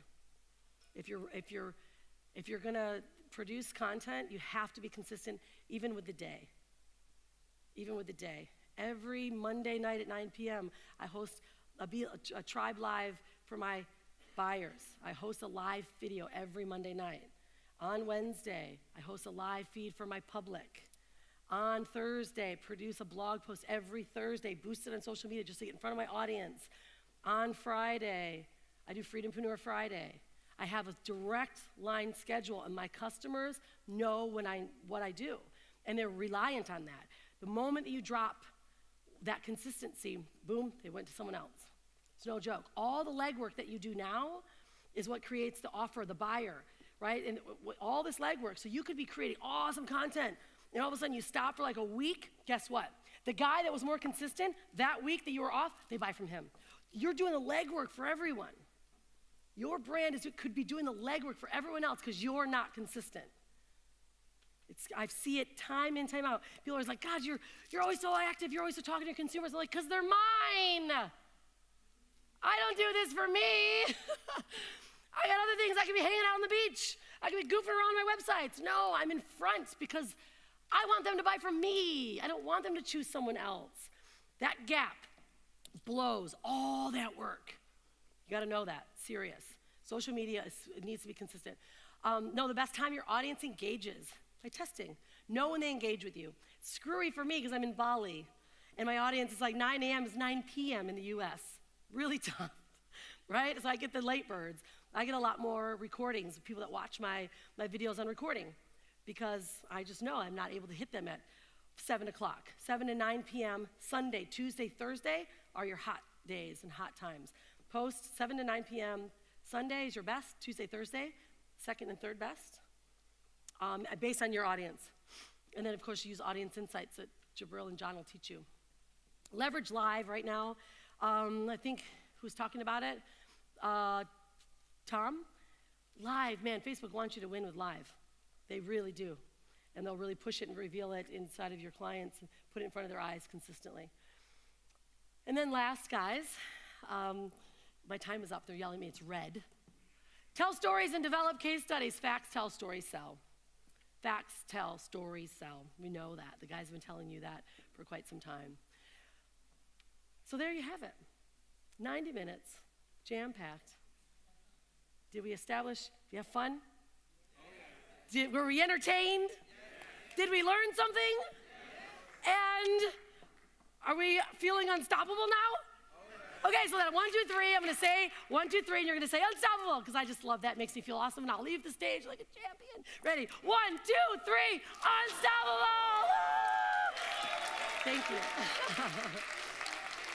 If you're gonna produce content, you have to be consistent even with the day. Even with the day. Every Monday night at 9 p.m., I host a Tribe Live for my buyers. I host a live video every Monday night. On Wednesday, I host a live feed for my public. On Thursday, produce a blog post every Thursday, boost it on social media just to get in front of my audience. On Friday, I do Freedompreneur Friday. I have a direct line schedule, and my customers know what I do, and they're reliant on that. The moment that you drop that consistency, boom, they went to someone else. It's no joke. All the legwork that you do now is what creates the offer, the buyer, right? And all this legwork, so you could be creating awesome content, and all of a sudden you stop for like a week, guess what? The guy that was more consistent, that week that you were off, they buy from him. You're doing the legwork for everyone. Your brand could be doing the legwork for everyone else because you're not consistent. I see it time in, time out. People are always like, God, you're always so active. You're always so talking to your consumers. I'm like, because they're mine. I don't do this for me. I got other things. I could be hanging out on the beach. I could be goofing around my websites. No, I'm in front because I want them to buy from me. I don't want them to choose someone else. That gap blows all that work. You got to know that. Serious. Social media, it needs to be consistent. No, the best time your audience engages by testing. Know when they engage with you. It's screwy for me because I'm in Bali, and my audience is like 9 a.m. is 9 p.m. in the U.S. Really tough, right? So I get the late birds. I get a lot more recordings of people that watch my videos on recording because I just know I'm not able to hit them at 7 o'clock. 7 to 9 p.m. Sunday, Tuesday, Thursday are your hot days and hot times. Post 7 to 9 p.m. Sunday is your best, Tuesday, Thursday, second and third best, based on your audience. And then, of course, you use audience insights that Jabril and John will teach you. Leverage live right now. I think who's talking about it? Tom? Live, man, Facebook wants you to win with live. They really do. And they'll really push it and reveal it inside of your clients and put it in front of their eyes consistently. And then last, guys, my time is up. They're yelling at me. It's red. Tell stories and develop case studies. Facts tell, stories sell. Facts tell, stories sell. We know that. The guys have been telling you that for quite some time. So there you have it. 90 minutes, jam-packed. Did we establish? Did you have fun? Were we entertained? Did we learn something? And are we feeling unstoppable now? Okay, so then 1, 2, 3, I'm gonna say 1, 2, 3, and you're gonna say unstoppable, because I just love that. It makes me feel awesome, and I'll leave the stage like a champion. Ready? 1, 2, 3, unstoppable! Woo! Thank you.